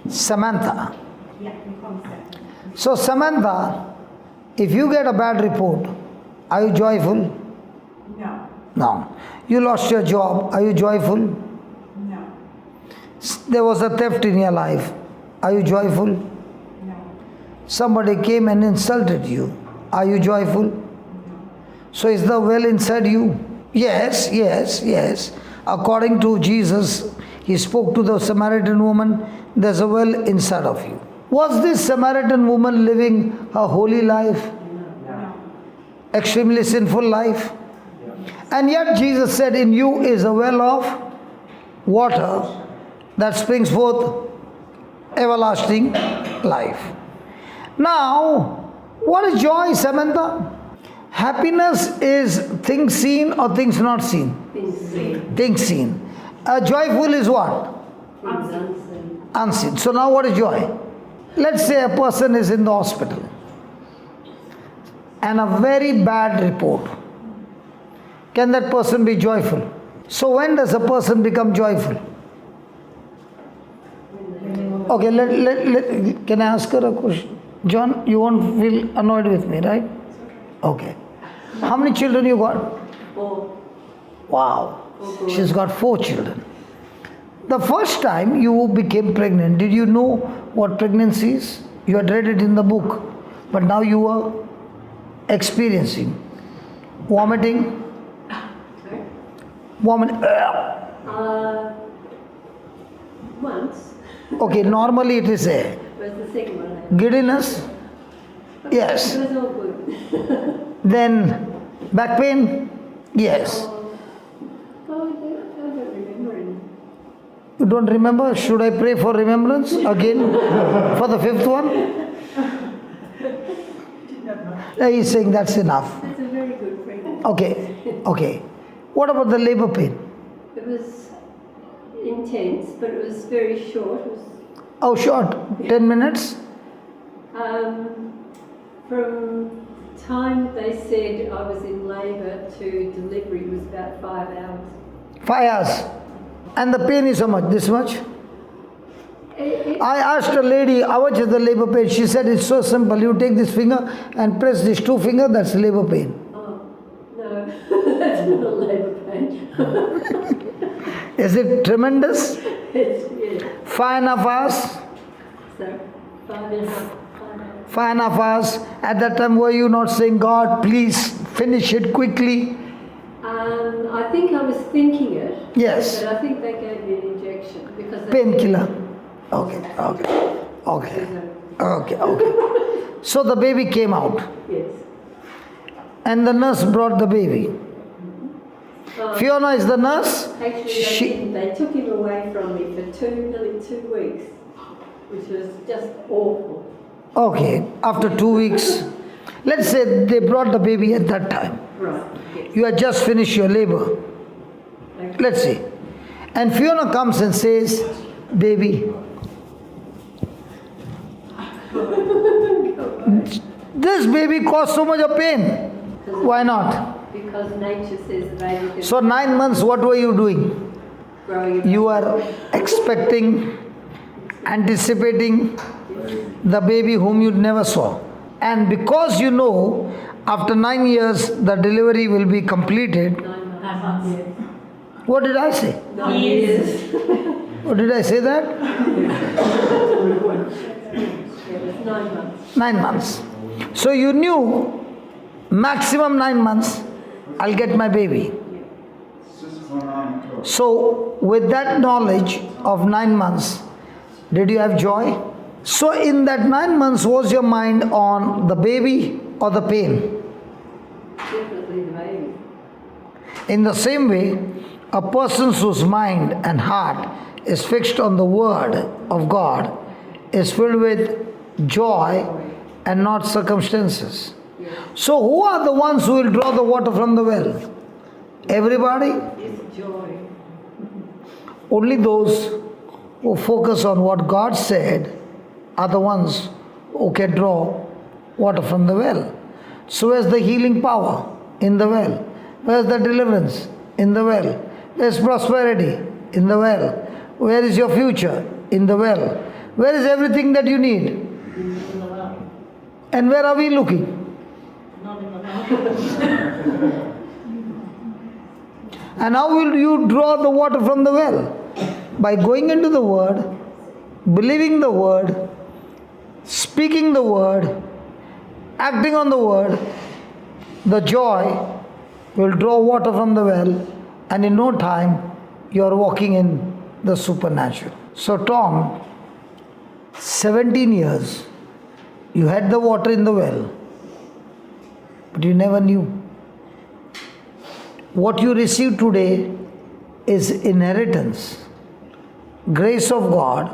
Samantha. Yeah, we call him Sam. So, Samantha, if you get a bad report, Are you joyful? No. No. You lost your job. Are you joyful? No. There was a theft in your life. Are you joyful? No. Somebody came and insulted you. Are you joyful? So is the well inside you? Yes, yes, yes. According to Jesus, he spoke to the Samaritan woman, there's a well inside of you. Was this Samaritan woman living a holy life? No. Extremely sinful life? And yet Jesus said, in you is a well of water that springs forth everlasting life. Now, what is joy, Samantha? Happiness is things seen or things not seen? Things seen. Joyful is what? Unseen. So now what is joy? Let's say a person is in the hospital and a very bad report. Can that person be joyful? So when does a person become joyful? Okay, can I ask her a question? John, you won't feel annoyed with me, right? Okay. How many children you got? 4. Wow. She's got 4 children. The first time you became pregnant, did you know what pregnancy is? You had read it in the book, but now you are experiencing vomiting. Once. Okay, normally it is a Was the second one. giddiness. Yes. It was all good. Then back pain. Yes. I don't remember any. You don't remember? Should I pray for remembrance again for the 5th one? He's saying that's enough. That's a very good friend. Okay. What about the labor pain? It was intense, but it was very short. It was, Oh, short. 10 minutes? from time they said I was in labour to delivery was about 5 hours. 5 hours. And the pain is how much? This much? I asked a lady, how much is the labor pain? She said it's so simple. You take this finger and press these 2 fingers, that's labor pain. Oh, no, that's not labour pain. Is it tremendous? It's, yeah. 5.5 hours? So, 5.5 hours. 5.5 hours. At that time, were you not saying, God, please finish it quickly? I think I was thinking it. Yes. But I think they gave me an injection because Painkiller. Okay. So the baby came out. Yes. And the nurse brought the baby. Fiona is the nurse. Actually, they didn't. They took him away from me for nearly 2 weeks, which was just awful. Okay, after 2 weeks. Let's say they brought the baby at that time. Right. Yes. You had just finished your labor. Okay. Let's see. And Fiona comes and says, baby, this baby caused so much of pain. Why not? Because nature says the baby can So 9 months, what were you doing? grow a You are expecting, anticipating the baby whom you never saw. And because you know, after 9 years, the delivery will be completed. 9 months. What did I say? 9 years. Or did I say that? It was 9 months. 9 months. So you knew maximum 9 months, I'll get my baby. So with that knowledge of 9 months, did you have joy? So in that 9 months, was your mind on the baby or the pain? Definitely the baby. In the same way, a person whose mind and heart is fixed on the word of God is filled with joy and not circumstances. So who are the ones who will draw the water from the well? Everybody? It's joy. Only those who focus on what God said are the ones who can draw water from the well. So where's the healing power? In the well. Where's the deliverance? In the well. Where's prosperity? In the well. Where is your future? In the well. Where is everything that you need? And where are we looking? And how will you draw the water from the well? By going into the Word, believing the Word, speaking the Word, acting on the Word. The joy will draw water from the well, and in no time you are walking in the supernatural. So Tom, 17 years, you had the water in the well, but you never knew. What you receive today is inheritance, grace of God,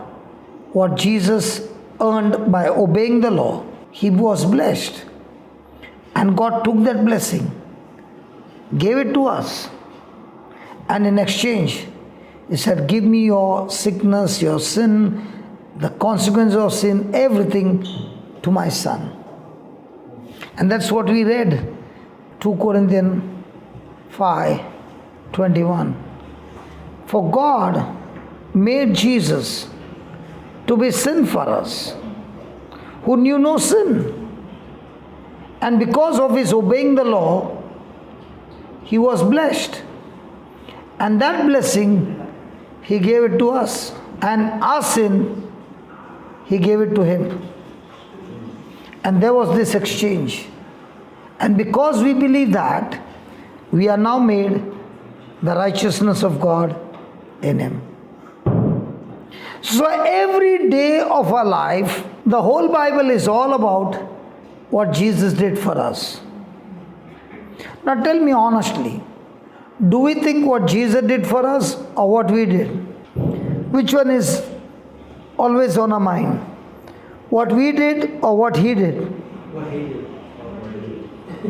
what Jesus earned by obeying the law. He was blessed, and God took that blessing, gave it to us, and in exchange, He said, give me your sickness, your sin, the consequence of sin, everything to my Son. And that's what we read, 2 Corinthians 5:21. For God made Jesus to be sin for us, who knew no sin. And because of His obeying the law, He was blessed. And that blessing, He gave it to us. And our sin, He gave it to Him. And there was this exchange. And because we believe that, we are now made the righteousness of God in Him. So every day of our life, the whole Bible is all about what Jesus did for us. Now tell me honestly, do we think what Jesus did for us or what we did? Which one is always on our mind? What we did or what He did? What he did.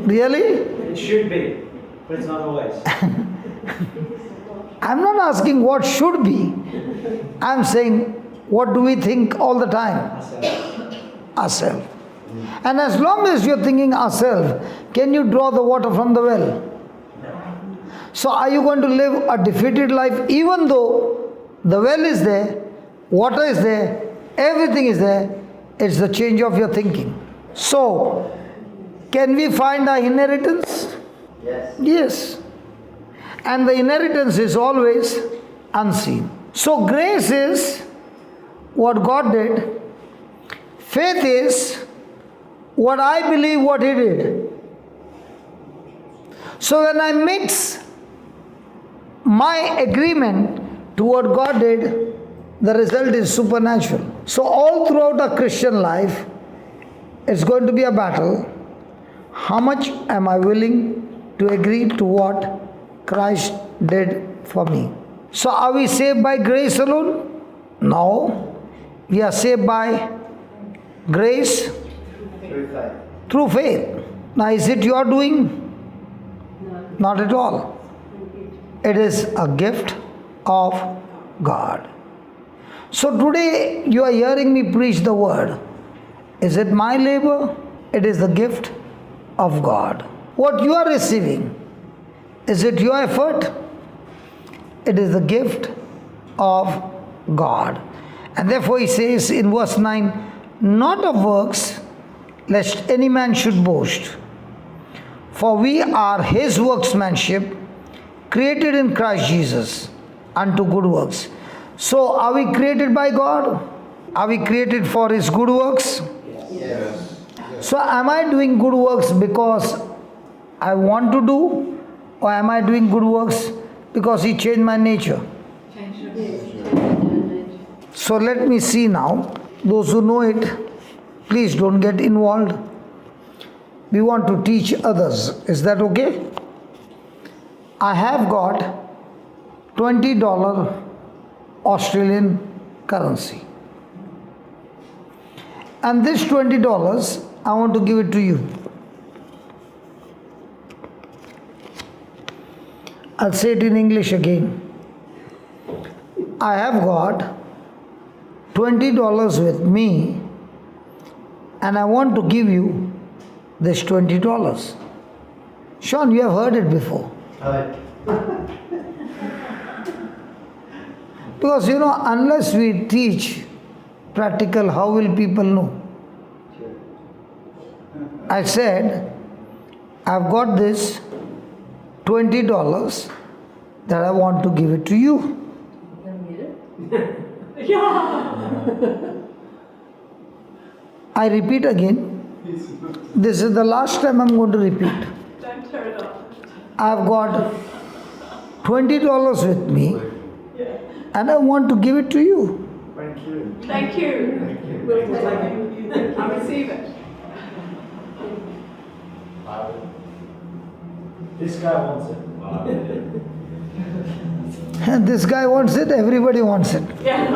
Really? It should be, but it's not always. I'm not asking what should be. I'm saying, what do we think all the time? Ourselves. And as long as you're thinking ourselves, can you draw the water from the well? So are you going to live a defeated life even though the well is there, water is there, everything is there? It's the change of your thinking. So, can we find our inheritance? Yes. Yes. And the inheritance is always unseen. So grace is what God did. Faith is what I believe what He did. So when I mix my agreement to what God did, the result is supernatural. So all throughout a Christian life, it's going to be a battle. How much am I willing to agree to what Christ did for me? So are we saved by grace alone? No. We are saved by grace Through faith. through faith. Now is it your doing? Not at all. It is a gift of God. So today you are hearing me preach the word. Is it my labor? It is the gift of God. What you are receiving, is it your effort? It is the gift of God. And therefore He says in verse 9, not of works, lest any man should boast. For we are His workmanship, created in Christ Jesus, unto good works. So are we created by God? Are we created for His good works? Yes. So am I doing good works because I want to do, or am I doing good works because He changed my nature? So let me see now. Those who know it, please don't get involved. We want to teach others. Is that okay? I have got $20 Australian currency. And this $20, I want to give it to you. I'll say it in English again. I have got $20 with me, and I want to give you this $20. Sean, you have heard it before. Because unless we teach practical, how will people know? I said, I've got this $20 that I want to give it to you. I repeat again. This is the last time I'm going to repeat. Don't tear it up. I've got $20 with me and I want to give it to you. Thank you. Thank you. We'll take it. I receive it. This guy wants it. And this guy wants it, everybody wants it. Yeah.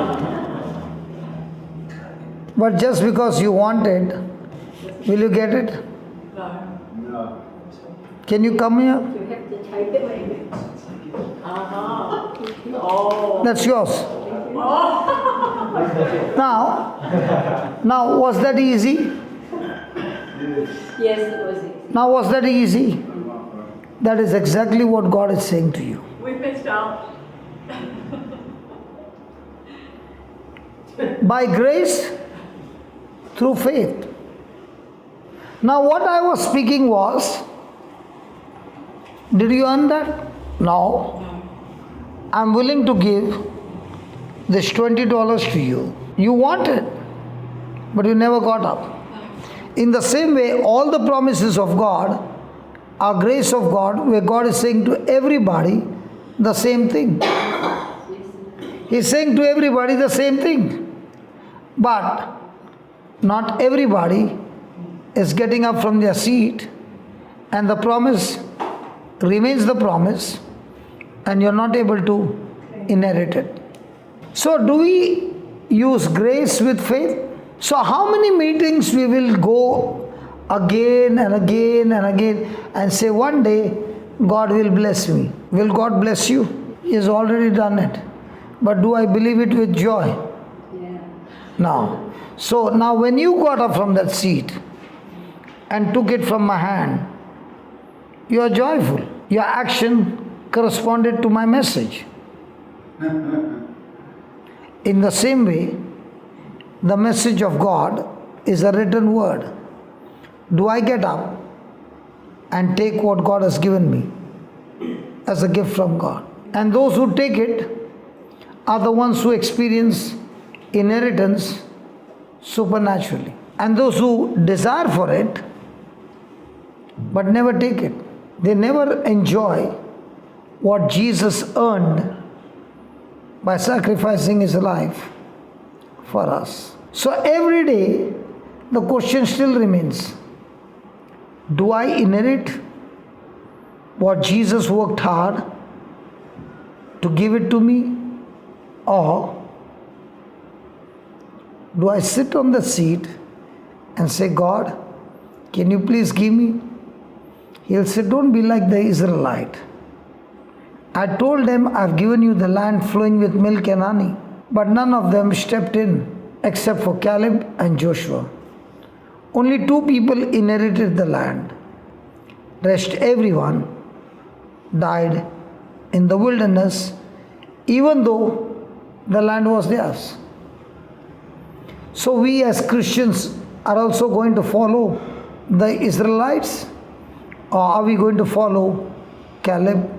But just because you want it, will you get it? No. No. Can you come here? You have to take it. Oh. That's yours. Now, was that easy? Yes, it was easy. Now, was that easy? That is exactly what God is saying to you. We missed out. By grace, through faith. Now, what I was speaking was, did you earn that? No. I'm willing to give this $20 to you. You want it, but you never got up. In the same way, all the promises of God are grace of God, where God is saying to everybody the same thing. He's saying to everybody the same thing. But not everybody is getting up from their seat, and the promise remains the promise, and you're not able to inherit it. So do we use grace with faith? So how many meetings we will go again and again and again and say one day God will bless me? Will God bless you? He has already done it. But do I believe it with joy? Yeah. No. So now when you got up from that seat and took it from my hand, you are joyful. Your action corresponded to my message. In the same way, the message of God is a written word. Do I get up and take what God has given me as a gift from God? And those who take it are the ones who experience inheritance supernaturally. And those who desire for it but never take it, they never enjoy what Jesus earned by sacrificing his life for us. So every day the question still remains, do I inherit what Jesus worked hard to give it to me, or do I sit on the seat and say, God, can you please give me? He'll say, don't be like the Israelite. I told them, I've given you the land flowing with milk and honey. But none of them stepped in except for Caleb and Joshua. Only 2 people inherited the land. Rest everyone died in the wilderness, even though the land was theirs. So we as Christians are also going to follow the Israelites, or are we going to follow Caleb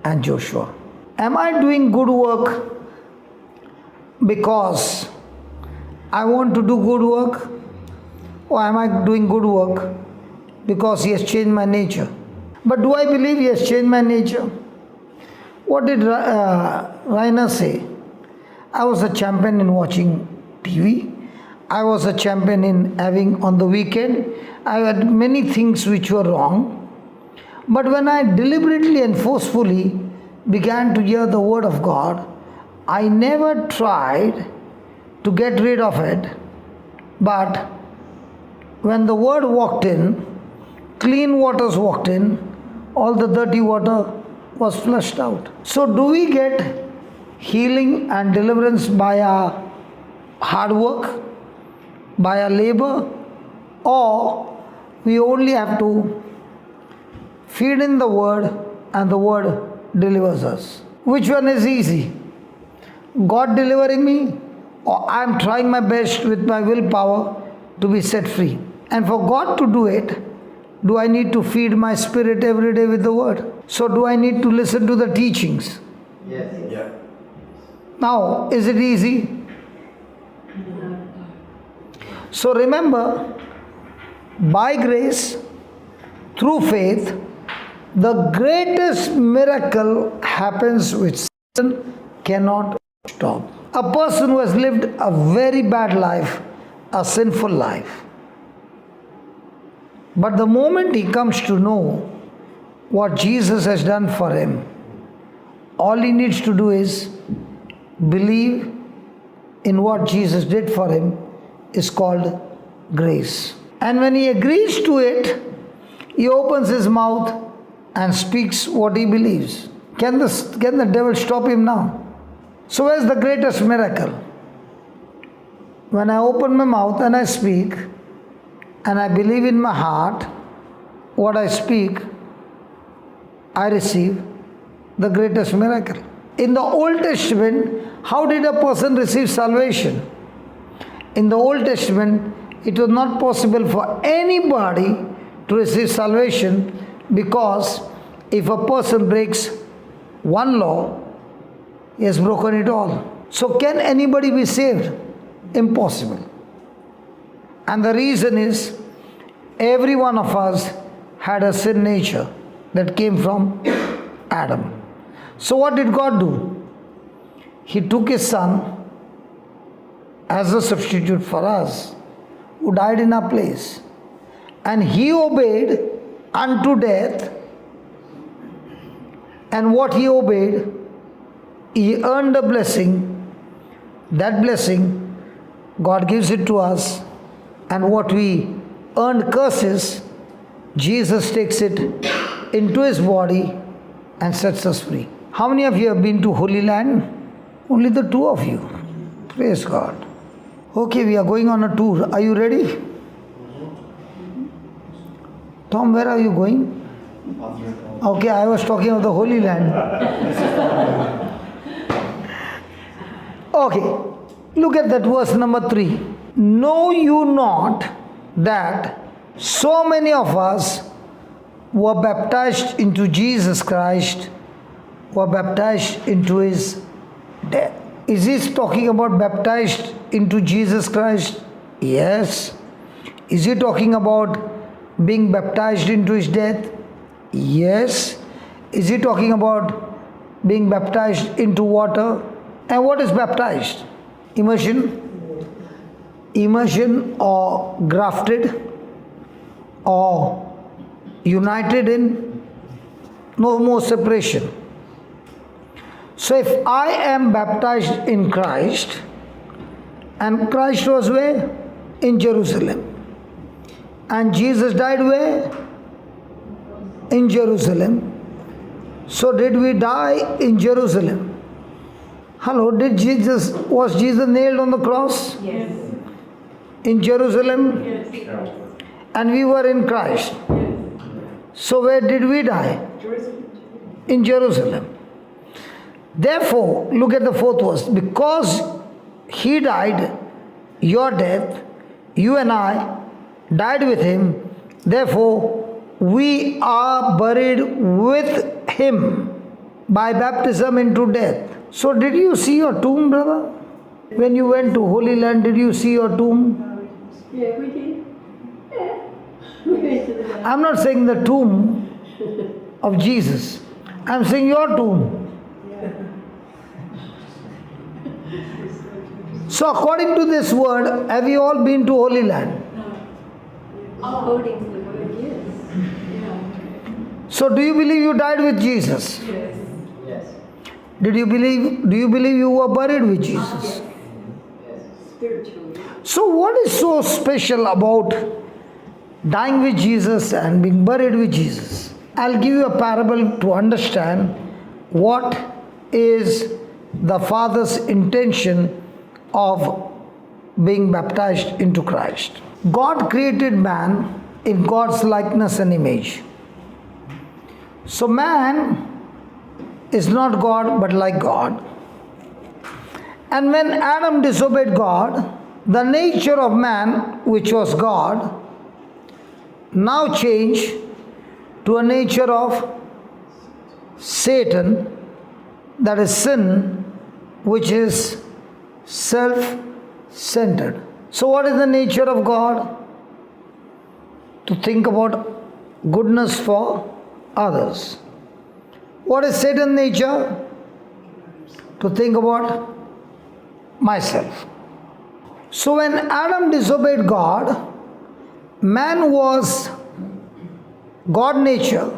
and Joshua? Am I doing good work because I want to do good work, or am I doing good work because he has changed my nature? But do I believe he has changed my nature? What did Rainer say? I was a champion in watching TV. I was a champion in having on the weekend. I had many things which were wrong. But when I deliberately and forcefully began to hear the word of God, I never tried to get rid of it. But when the word walked in, clean waters walked in, all the dirty water was flushed out. So do we get healing and deliverance by our hard work, by our labor, or we only have to feed in the word and the word delivers us? Which one is easy? God delivering me, or I am trying my best with my willpower to be set free? And for God to do it, Do I need to feed my spirit every day with the word? So do I need to listen to the teachings? Yes. Yeah. Now, is it easy? So remember, by grace, through faith, the greatest miracle happens which Satan cannot stop. A person who has lived a very bad life, a sinful life, but the moment he comes to know what Jesus has done for him, all he needs to do is believe in what Jesus did for him is called grace. And when he agrees to it, he opens his mouth and speaks what he believes. Can the devil stop him now? So where's the greatest miracle? When I open my mouth and I speak, and I believe in my heart what I speak, I receive the greatest miracle. In the Old Testament, how did a person receive salvation? In the Old Testament, it was not possible for anybody to receive salvation, because if a person breaks one law, he has broken it all. So can anybody be saved? Impossible. And the reason is, every one of us had a sin nature that came from Adam. So what did God do? He took his son as a substitute for us, who died in our place. And he obeyed unto death. And what he obeyed, he earned a blessing. That blessing, God gives it to us. And what we earned curses, Jesus takes it into his body and sets us free. How many of you have been to Holy Land? Only the two of you. Praise God. Okay, we are going on a tour. Are you ready? Tom, where are you going? Okay, I was talking of the Holy Land. Okay, look at that verse number 3. Know you not that so many of us were baptized into Jesus Christ, were baptized into his death? Is he talking about baptized into Jesus Christ? Yes. Is he talking about being baptized into his death? Yes. Is he talking about being baptized into water? And what is baptized? Immersion? Immersion or grafted or united in? No more separation. So if I am baptized in Christ, and Christ was where? In Jerusalem. And Jesus died where? In Jerusalem. So did we die in Jerusalem? Hello, was Jesus nailed on the cross? Yes. In Jerusalem? Yes. And we were in Christ. So where did we die? In Jerusalem. Therefore, look at the 4th verse. Because he died your death, you and I died with him. Therefore, we are buried with him by baptism into death. So did you see your tomb, brother? When you went to Holy Land, did you see your tomb? Yeah, we did. Yeah. We went to the I'm not saying the tomb of Jesus. I'm saying your tomb. So according to this word, have you all been to Holy Land? according to the word, yes. So do you believe you died with Jesus? Yes. Do you believe you were buried with Jesus? Spiritually. So what is so special about dying with Jesus and being buried with Jesus? I'll give you a parable to understand what is the Father's intention of being baptized into Christ. God created man in God's likeness and image. So man is not God but like God. And when Adam disobeyed God, the nature of man, which was God, now change to a nature of Satan, that is sin, which is self-centered. So what is the nature of God? To think about goodness for others. What is Satan's nature? To think about myself. So when Adam disobeyed God, man was God nature,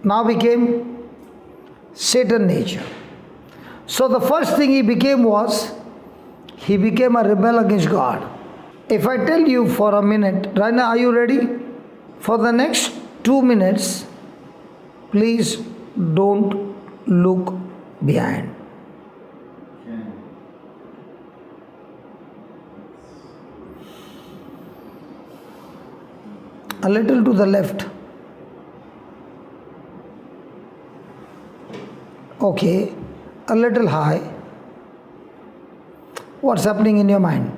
now became Satan nature. So the first thing he became was, he became a rebel against God. If I tell you for a minute, Raina, are you ready? For the next 2 minutes, please don't look behind. A little to the left. Okay, a little high. What's happening in your mind?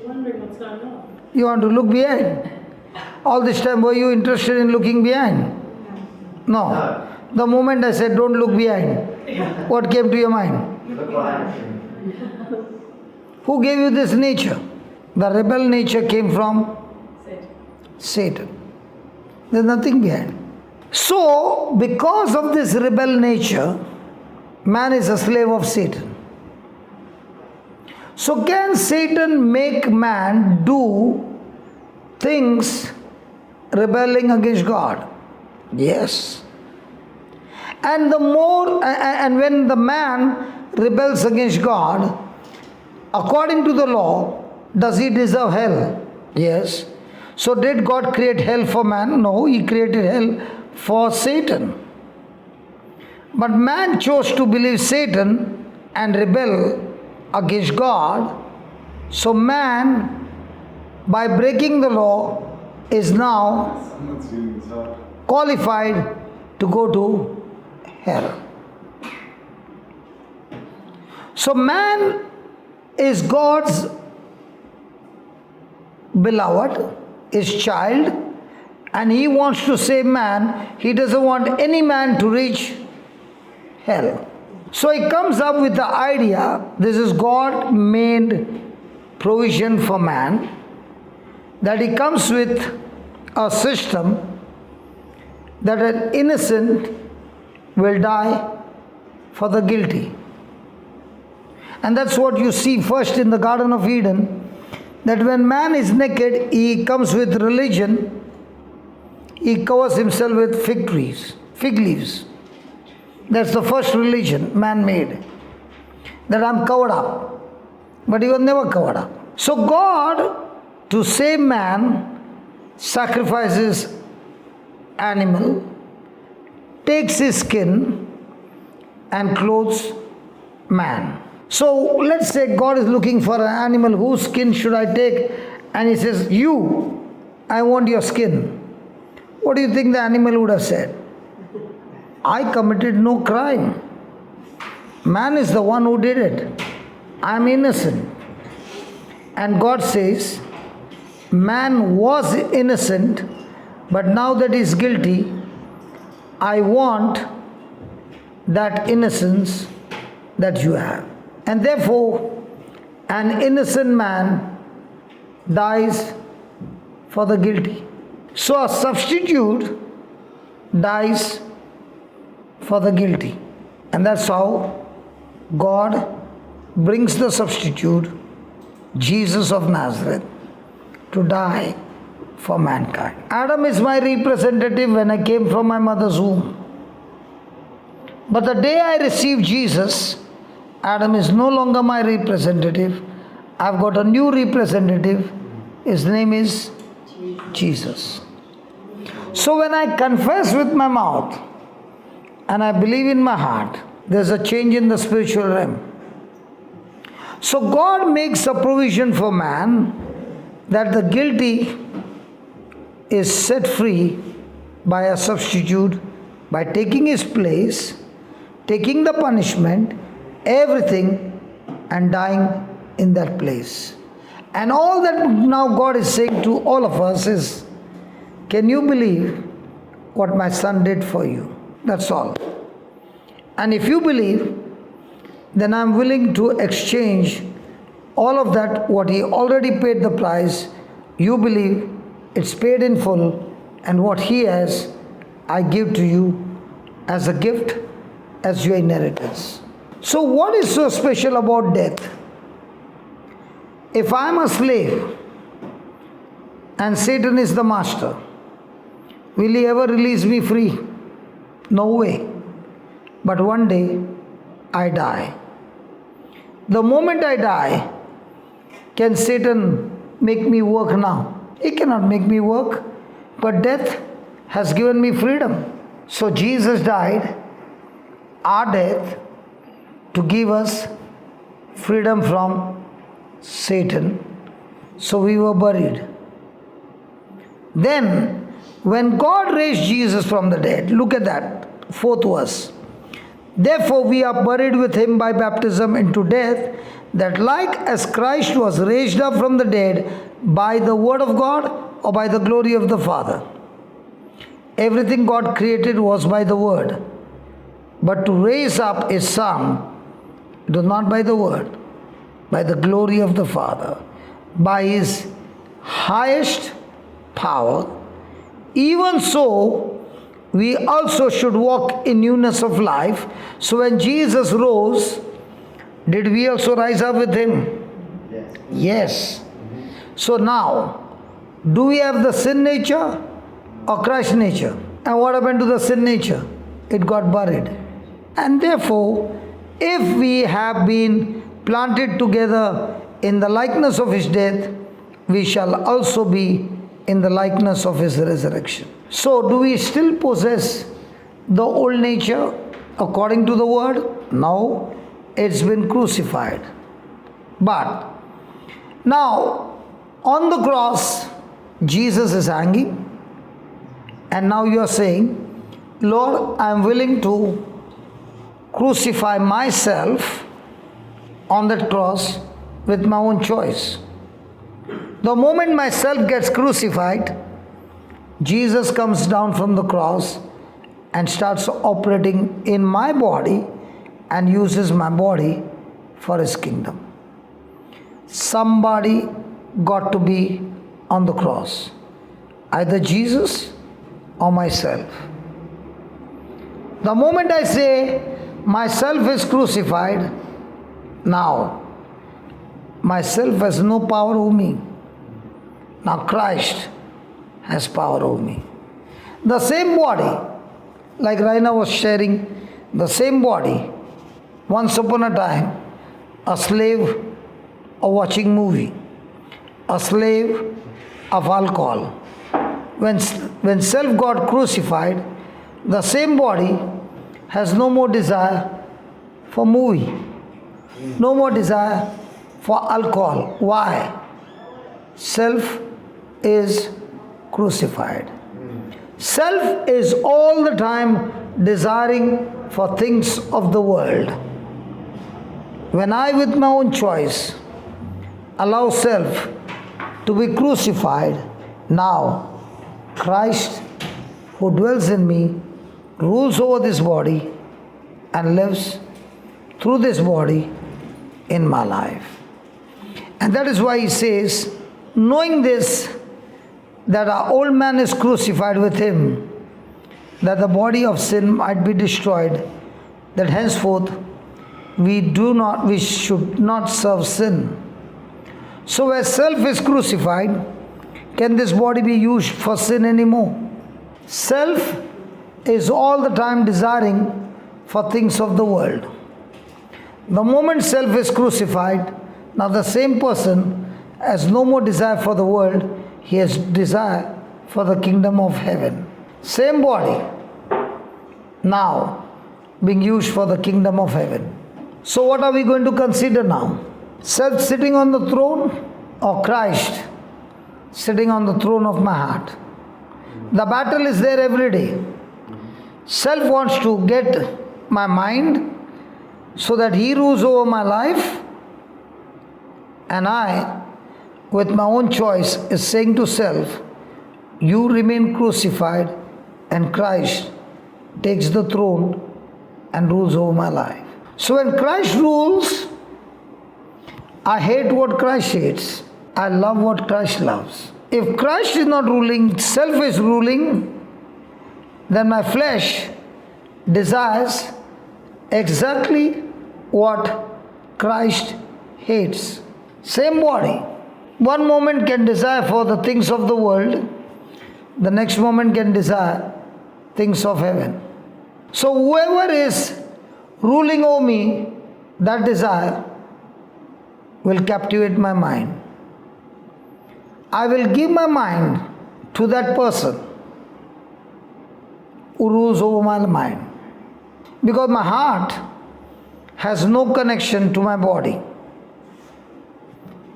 Wondering what's going on. You want to look behind. All this time were you interested in looking behind? No. The moment I said don't look behind, what came to your mind? Look behind. Who gave you this nature? The rebel nature came from Satan. There's nothing behind. So, because of this rebel nature, man is a slave of Satan. So, can Satan make man do things rebelling against God? Yes. And the more, and when the man rebels against God, according to the law, does he deserve hell? Yes. So did God create hell for man? No, he created hell for Satan. But man chose to believe Satan and rebel against God. So man, by breaking the law, is now qualified to go to hell. So man is God's beloved, his child, and he wants to save man. He doesn't want any man to reach hell. So he comes up with the idea, this is God made provision for man, that he comes with a system that an innocent will die for the guilty. And that's what you see first in the Garden of Eden, that when man is naked, he comes with religion, he covers himself with fig leaves. That's the first religion man made, that I'm covered up. But he was never covered up. So God, to save man, sacrifices animal, takes his skin and clothes man. So let's say God is looking for an animal, whose skin should I take? And he says, you, I want your skin. What do you think the animal would have said? I committed no crime. Man is the one who did it. I am innocent. And God says, man was innocent, but now that he is guilty, I want that innocence that you have. And therefore, an innocent man dies for the guilty. So a substitute dies for the guilty. And that's how God brings the substitute, Jesus of Nazareth, to die for mankind. Adam is my representative when I came from my mother's womb. But the day I received Jesus, Adam is no longer my representative. I've got a new representative. His name is Jesus. So when I confess with my mouth and I believe in my heart, there's a change in the spiritual realm. So God makes a provision for man that the guilty is set free by a substitute, by taking his place, taking the punishment, everything, and dying in that place. And all that now God is saying to all of us is, can you believe what my son did for you? That's all. And if you believe, then I'm willing to exchange all of that, what he already paid the price. You believe it's paid in full, and what he has, I give to you as a gift, as your inheritance. So what is so special about death? If I am a slave and Satan is the master, will he ever release me free? No way. But one day I die. The moment I die, can Satan make me work now? He cannot make me work, but death has given me freedom. So Jesus died, our death, to give us freedom from Satan. So we were buried. Then, when God raised Jesus from the dead, look at that, 4th verse. Therefore we are buried with him by baptism into death, that like as Christ was raised up from the dead by the word of God or by the glory of the Father. Everything God created was by the word. But to raise up his son, it was not by the word, by the glory of the Father, by his highest power. Even so, we also should walk in newness of life. So when Jesus rose, did we also rise up with him? Yes. So now, do we have the sin nature or Christ nature? And what happened to the sin nature? It got buried. And therefore, if we have been planted together in the likeness of his death, we shall also be in the likeness of his resurrection. So, do we still possess the old nature according to the word? No, it's been crucified. But now, on the cross, Jesus is hanging, and now you are saying, Lord, I am willing to crucify myself on that cross with my own choice. The moment myself gets crucified, Jesus comes down from the cross and starts operating in my body and uses my body for his kingdom. Somebody got to be on the cross, either Jesus or myself. The moment I say myself is crucified, now myself has no power over me. Now Christ has power over me. The same body, like Raina was sharing, the same body, once upon a time, a slave of watching movie, a slave of alcohol. When self got crucified, the same body has no more desire for movie, no more desire for alcohol. Why? Self is crucified. Self is all the time desiring for things of the world. When I, with my own choice, allow self to be crucified, now Christ, who dwells in me, rules over this body and lives through this body in my life. And that is why he says, knowing this, that our old man is crucified with him, that the body of sin might be destroyed, that henceforth we should not serve sin. So where self is crucified, can this body be used for sin anymore? Self is all the time desiring for things of the world. The moment self is crucified, now the same person has no more desire for the world, he has desire for the kingdom of heaven. Same body, now being used for the kingdom of heaven. So what are we going to consider now? Self sitting on the throne or Christ sitting on the throne of my heart? The battle is there every day. Self wants to get my mind so that he rules over my life, and I with my own choice is saying to self, you remain crucified and Christ takes the throne and rules over my life. So when Christ rules, I hate what Christ hates. I love what Christ loves. If Christ is not ruling, self is ruling, then my flesh desires exactly what Christ hates. Same body. One moment can desire for the things of the world, the next moment can desire things of heaven. So whoever is ruling over me, that desire will captivate my mind. I will give my mind to that person who rules over my mind. Because my heart has no connection to my body.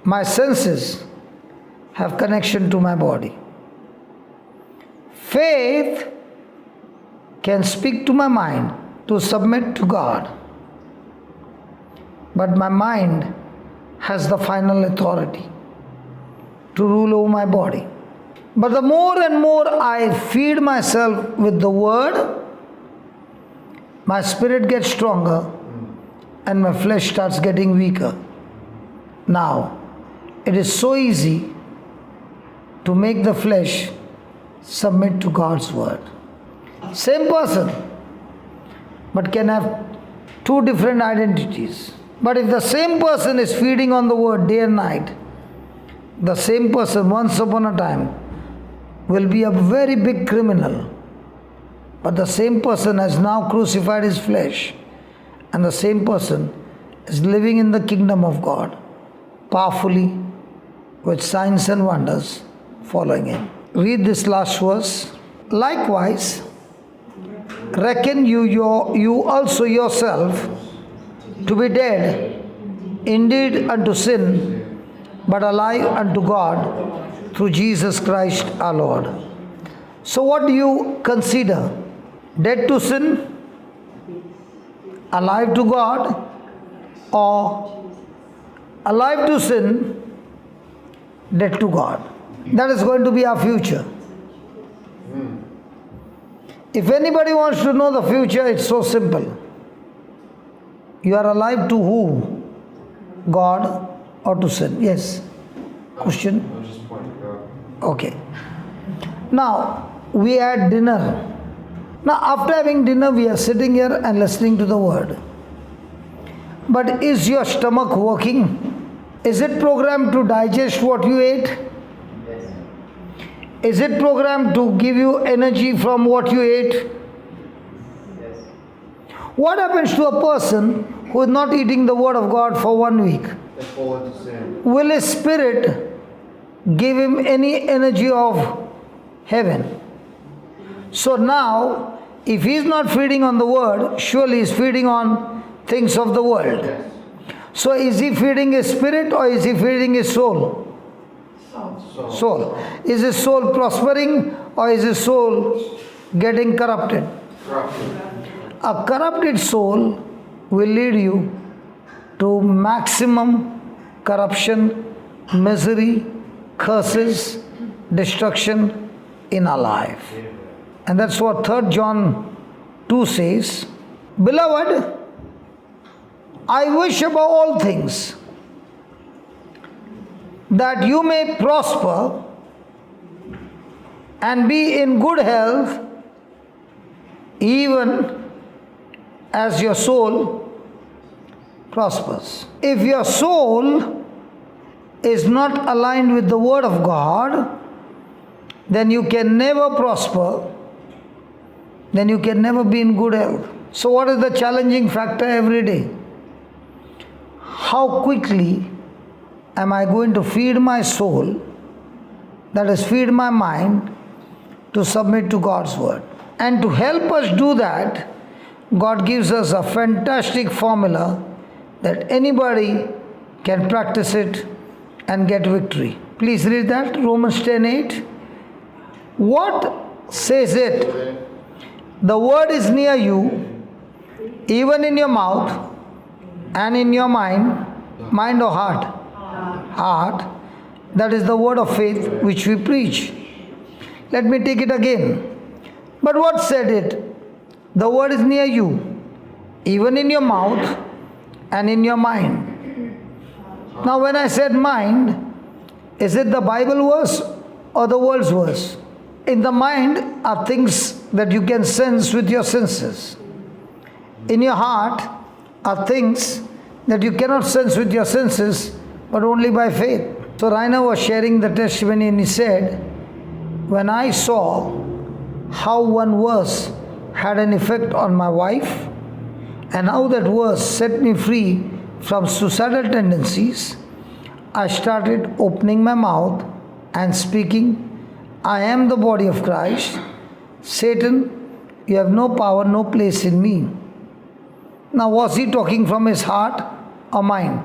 My senses have connection to my body. Faith can speak to my mind to submit to God. But my mind has the final authority to rule over my body. But the more and more I feed myself with the word, my spirit gets stronger and my flesh starts getting weaker. Now, it is so easy to make the flesh submit to God's word. Same person, but can have two different identities. But if the same person is feeding on the word day and night, the same person once upon a time will be a very big criminal. But the same person has now crucified his flesh, and the same person is living in the kingdom of God, powerfully, with signs and wonders following him. Read this last verse. Likewise, reckon you also yourself to be dead indeed unto sin, but alive unto God through Jesus Christ our Lord. So what do you consider? Dead to sin, alive to God, or alive to sin, dead to God? That is going to be our future. If anybody wants to know the future, it's so simple. You are alive to who? God or to sin? Yes. Question? I was just pointing out. Okay. Now, we had dinner. Now, after having dinner, we are sitting here and listening to the word. But is your stomach working? Is it programmed to digest what you ate? Is it programmed to give you energy from what you ate? What happens to a person who is not eating the word of God for 1 week? They fall into sin. Will his spirit give him any energy of heaven? So now, if he is not feeding on the word, surely he is feeding on things of the world. Yes. So is he feeding his spirit or is he feeding his soul? Soul. Is his soul prospering or is his soul getting corrupted? Corruption. A corrupted soul will lead you to maximum corruption, misery, curses, destruction in our life. And that's what 3 John 2 says. Beloved, I wish above all things that you may prosper and be in good health, even as your soul prospers. If your soul is not aligned with the word of God, then you can never prosper, then you can never be in good health. So what is the challenging factor every day? How quickly am I going to feed my soul, that is, feed my mind, to submit to God's word? And to help us do that, God gives us a fantastic formula that anybody can practice it and get victory. Please read that, Romans 10:8. What says it? The word is near you, even in your mouth and in your mind. Mind or heart? Heart. That is the word of faith which we preach. Let me take it again. But what said it? The word is near you, even in your mouth and in your mind. Now when I said mind, is it the Bible verse or the world's verse? In the mind are things that you can sense with your senses. In your heart are things that you cannot sense with your senses, but only by faith. So Rainer was sharing the testimony and he said, when I saw how one verse had an effect on my wife and how that verse set me free from suicidal tendencies, I started opening my mouth and speaking, I am the body of Christ. Satan, you have no power, no place in me. Now was he talking from his heart or mind?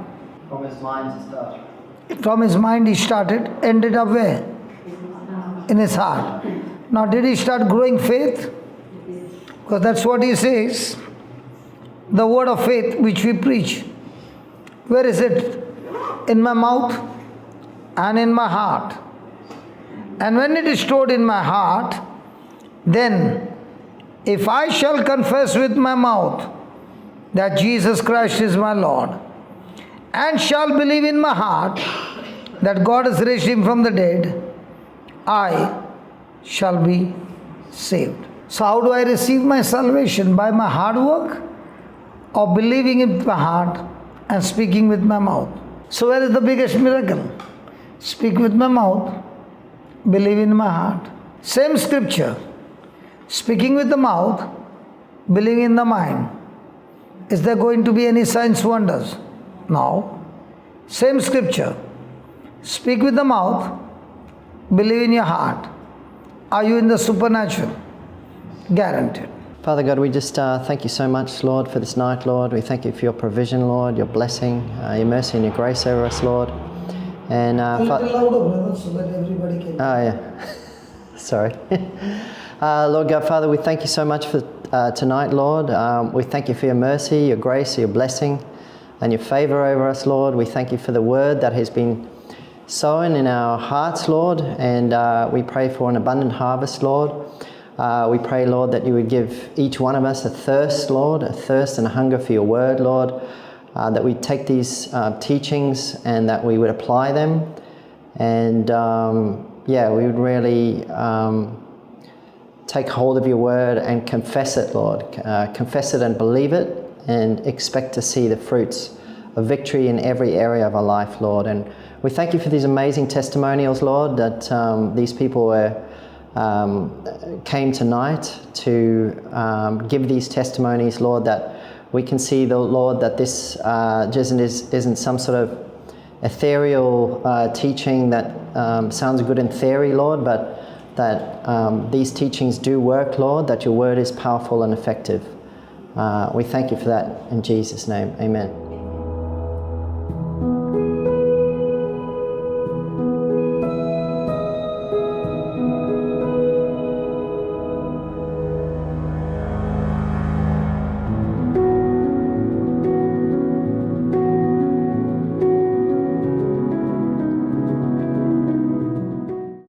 From his mind to start. From his mind he started, ended up where? In his heart. Now did he start growing faith? Because that's what he says. The word of faith which we preach. Where is it? In my mouth and in my heart. And when it is stored in my heart, then if I shall confess with my mouth that Jesus Christ is my Lord, and shall believe in my heart that God has raised him from the dead, I shall be saved. So how do I receive my salvation? By my hard work or believing in my heart and speaking with my mouth? So where is the biggest miracle? Speak with my mouth, believe in my heart. Same scripture. Speaking with the mouth, believing in the mind. Is there going to be any signs, wonders? No. Same scripture. Speak with the mouth, believe in your heart. Are you in the supernatural? Guaranteed. Father God, we just thank you so much, Lord, for this night, Lord. We thank you for your provision, Lord, your blessing, your mercy and your grace over us, Lord. And A little louder, brother, so that everybody can. Oh, yeah. Sorry. Lord God, Father, we thank you so much for tonight, Lord. We thank you for your mercy, your grace, your blessing, and your favor over us, Lord. We thank you for the word that has been sown in our hearts, Lord, and we pray for an abundant harvest, Lord. We pray, Lord, that you would give each one of us a thirst, Lord, a thirst and a hunger for your word, Lord, that we take these teachings and that we would apply them. And we would really take hold of your word and confess it, Lord. Confess it and believe it and expect to see the fruits of victory in every area of our life, Lord. And we thank you for these amazing testimonials, Lord, that these people came tonight to give these testimonies, Lord, that we can see, the Lord, that this just isn't some sort of ethereal teaching that sounds good in theory, Lord, but that these teachings do work, Lord, that your word is powerful and effective. We thank you for that in Jesus' name. Amen.